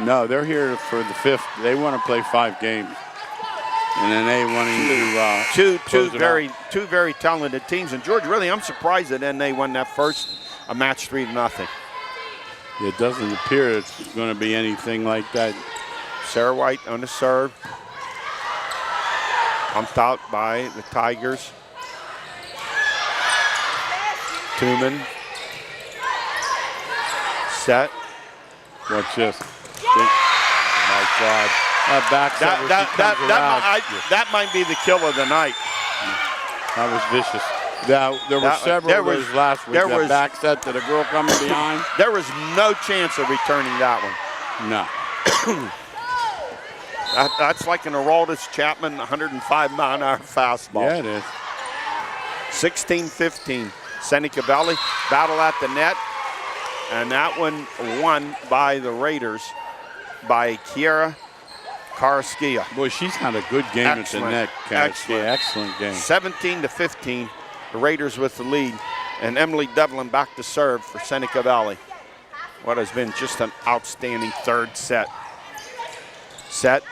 No, they're here for the fifth. They want to play 5 games. And then they wanting to two very talented teams. And George, really, I'm surprised that NA won that first match 3-0. It doesn't appear it's going to be anything like that. Sarah White on the serve. Pumped out by the Tigers. Tooman. Set. Watch this. Oh my God. That might be the kill of the night. That was vicious. There were several of those last week. That back set to the girl coming behind. There was no chance of returning that one. No. That's like an Araldus Chapman 105-mile-an-hour fastball. Yeah, it is. 16-15. Seneca Valley battle at the net. And that one won by the Raiders by Kiera Karaskia. Boy, she's had a good game at the net. Excellent game. 17-15. The Raiders with the lead. And Emily Devlin back to serve for Seneca Valley. What has been just an outstanding third set. Set.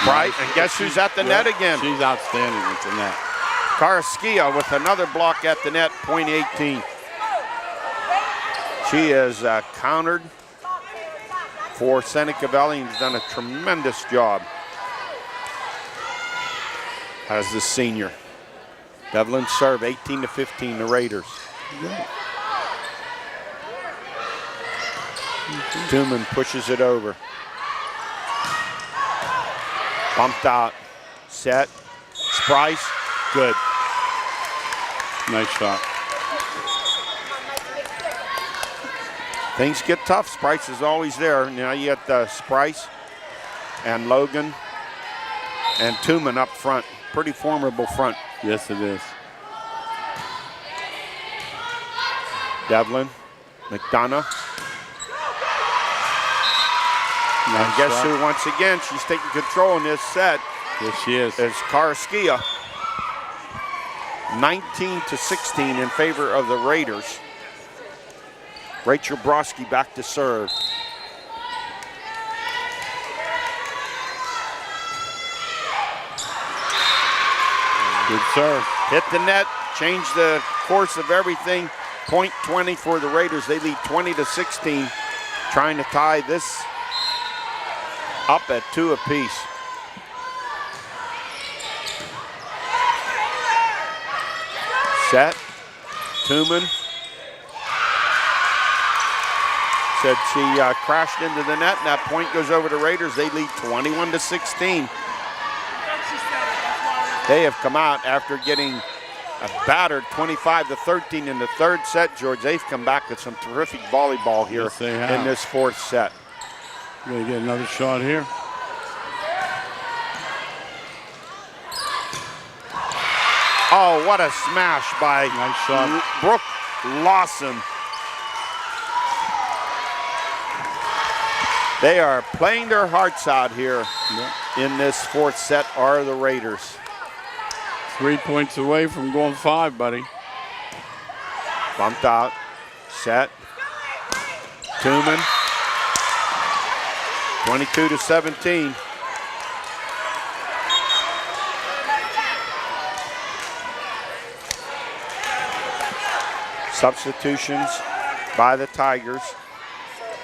Sprite, and guess who's at the net again? She's outstanding at the net. Karaskia with another block at the net, point 18. She has countered for Seneca Valley and has done a tremendous job as the senior. Devlin serve, 18-15, the Raiders. Tooman pushes it over. Bumped out, set, Sprice, good. Nice shot. Things get tough. Sprice is always there. Now you got Sprice and Logan and Tooman up front. Pretty formidable front. Yes, it is. Devlin, McDonough. Nice and guess shot. who, once again, she's taking control in this set. Yes, she is. Is Karaskia. 19-16 in favor of the Raiders. Rachel Broski back to serve. Good serve. Hit the net, change the course of everything. Point 20 for the Raiders. They lead 20-16, trying to tie this up at 2 apiece. Set. Tooman. Said she crashed into the net, and that point goes over to Raiders. They lead 21-16. They have come out after getting a battered 25-13 in the third set, George. They've come back with some terrific volleyball here in this fourth set. Going to get another shot here. Oh, what a smash by nice shot. Brooke Lawson. They are playing their hearts out here in this fourth set, are the Raiders. 3 points away from going 5, buddy. Bumped out. Set. Tooman. 22-17. Substitutions by the Tigers.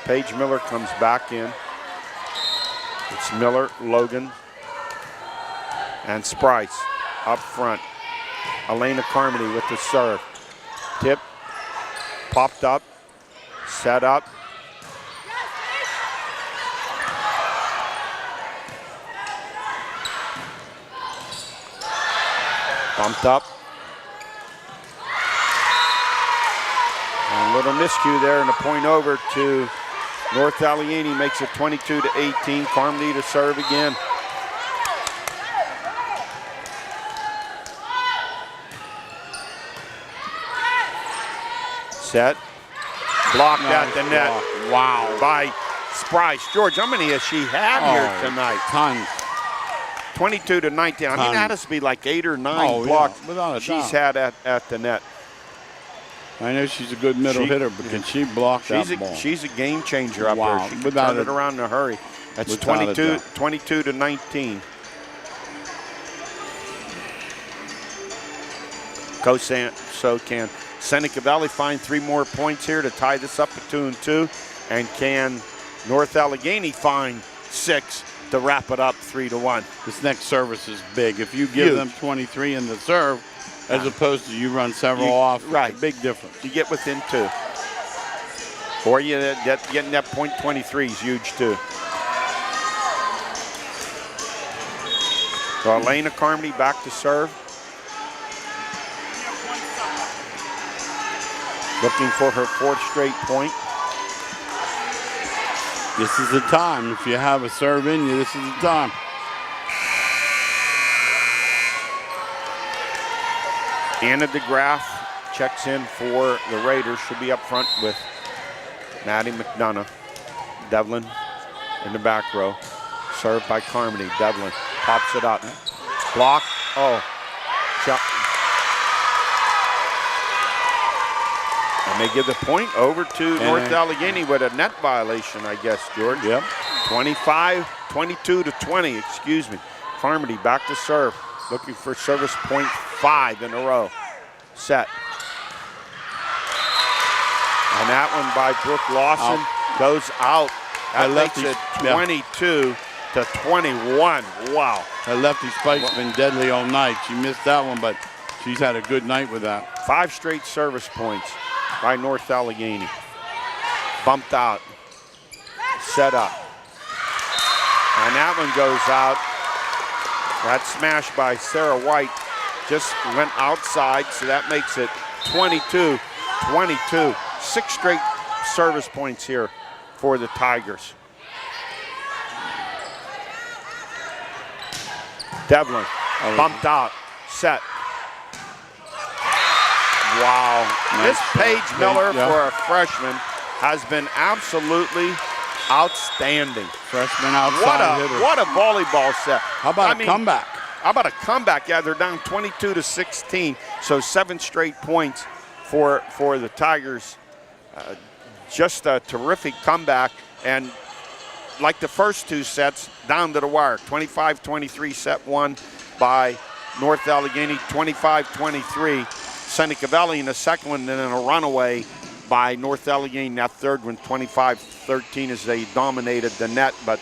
Paige Miller comes back in. It's Miller, Logan, and Sprice up front. Elena Carmody with the serve. Tip, popped up, set up. Bumped up. And a little miscue there, and a point over to North Allegheny, makes it 22-18. Carmody to serve again. Set. Blocked at the net. Wow. By Sprice. George, how many has she had here tonight? Tons. 22-19. I mean, that has to be like 8 or 9 blocks she's had at the net. I know she's a good middle hitter, but can she block that ball? She's a game changer up there. She can turn it around in a hurry. That's 22-19. So can Seneca Valley find 3 more points here to tie this up at 2-2? And can North Allegheny find 6 to wrap it up 3-1? This next service is big. If you give them 23 in the serve, as opposed to you run several off, right? Big difference. You get within 2. Or getting that point 23 is huge too. So Elena Carmody back to serve. Looking for her 4th straight point. This is the time. If you have a serve in you, this is the time. Anna DeGraff checks in for the Raiders. She'll be up front with Maddie McDonough. Devlin in the back row. Served by Carmody. Devlin pops it up. Block. Oh. Shot. And they give the point over to North Allegheny with a net violation, I guess, George. Yep. 22-20, excuse me. Carmody back to serve. Looking for service point 5 in a row. Set. And that one by Brooke Lawson goes out. That makes it 22-21. Wow. That lefty spike's been deadly all night. She missed that one, but she's had a good night with that. 5 straight service points by North Allegheny. Bumped out. Set up. And that one goes out. That smash by Sarah White just went outside, so that makes it 22-22. 6 straight service points here for the Tigers. Devlin bumped out, set. Wow. This Paige Miller for a freshman has been absolutely outstanding. Freshman outside hitter. What a volleyball set. How about a comeback? How about a comeback? Yeah, they're down 22-16, so 7 straight points for the Tigers. Just a terrific comeback, and like the first 2 sets, down to the wire. 25-23 set 1 by North Allegheny, 25-23 Seneca Valley in the second one, and then a runaway by North Allegheny, that third one, 25-13 as they dominated the net. But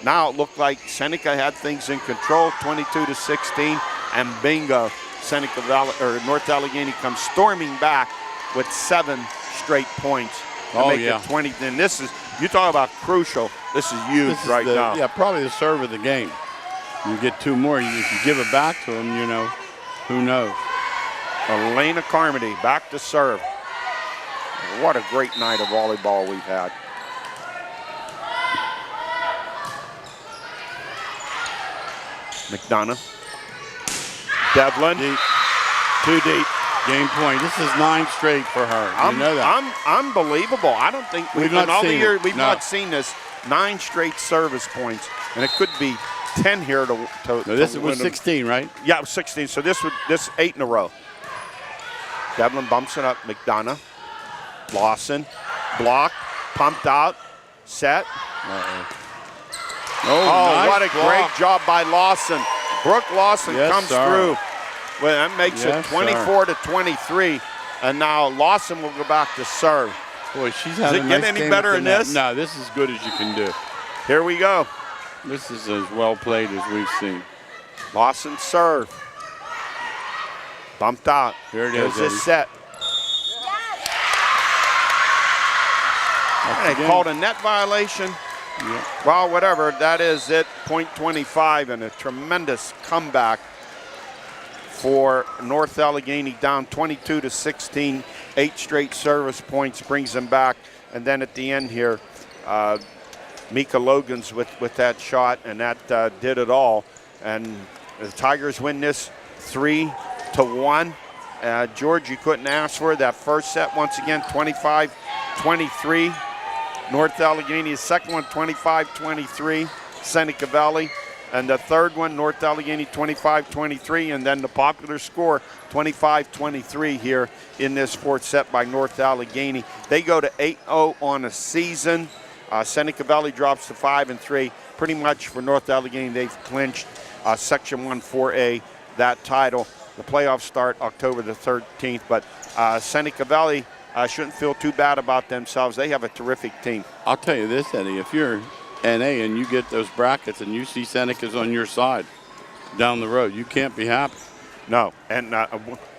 now it looked like Seneca had things in control, 22-16, and bingo. Seneca Valley or North Allegheny comes storming back with 7 straight points to make it 20. And this is, you talk about crucial. This is huge right now. Yeah, probably the serve of the game. You get 2 more. If you give it back to them, you know, who knows? Elena Carmody back to serve. What a great night of volleyball we've had. McDonough. Devlin. Deep. Too deep. Game point. This is 9 straight for her. You know that. Unbelievable. I don't think we've not seen this. 9 straight service points, and it could be 10 here to this was 16, right? Yeah, it was 16. So this 8 in a row. Devlin bumps it up. McDonough. Lawson. Block. Pumped out. Set. Nice what a great job by Lawson. Brooke Lawson comes through. Well, that makes it 24 to 23. And now Lawson will go back to serve. Boy, she's had Does it get any better than this? No, this is as good as you can do. Here we go. This is as well played as we've seen. Lawson serve. Bumped out. Here it is. There's this set. They called a net violation. Yeah. Well, whatever. That is it. .25 and a tremendous comeback for North Allegheny, down 22 to 16. 8 straight service points brings them back. And then at the end here, Mika Logan's with that shot, and that did it all. And the Tigers win this 3-1. George, you couldn't ask for that first set once again, 25-23. North Allegheny, second one, 25-23. Seneca Valley. And the third one, North Allegheny, 25-23. And then the popular score, 25-23 here in this 4th set by North Allegheny. They go to 8-0 on a season. Seneca Valley drops to 5-3. Pretty much for North Allegheny, they've clinched Section 1 4A, that title. The playoffs start October the 13th, but Seneca Valley shouldn't feel too bad about themselves. They have a terrific team. I'll tell you this, Eddie, if you're NA and you get those brackets and you see Seneca's on your side down the road, you can't be happy. No, and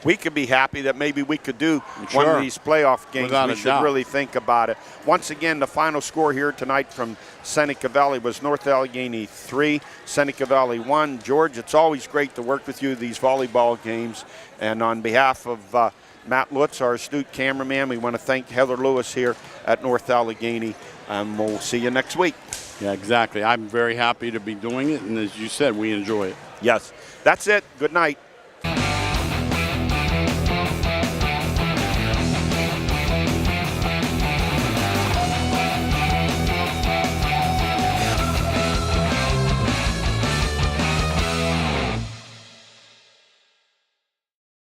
we could be happy that maybe we could do one of these playoff games. We should really think about it. Once again, the final score here tonight from Seneca Valley was North Allegheny 3, Seneca Valley 1. George, it's always great to work with you these volleyball games. And on behalf of Matt Lutz, our astute cameraman, we want to thank Heather Lewis here at North Allegheny. And we'll see you next week. Yeah, exactly. I'm very happy to be doing it. And as you said, we enjoy it. Yes. That's it. Good night.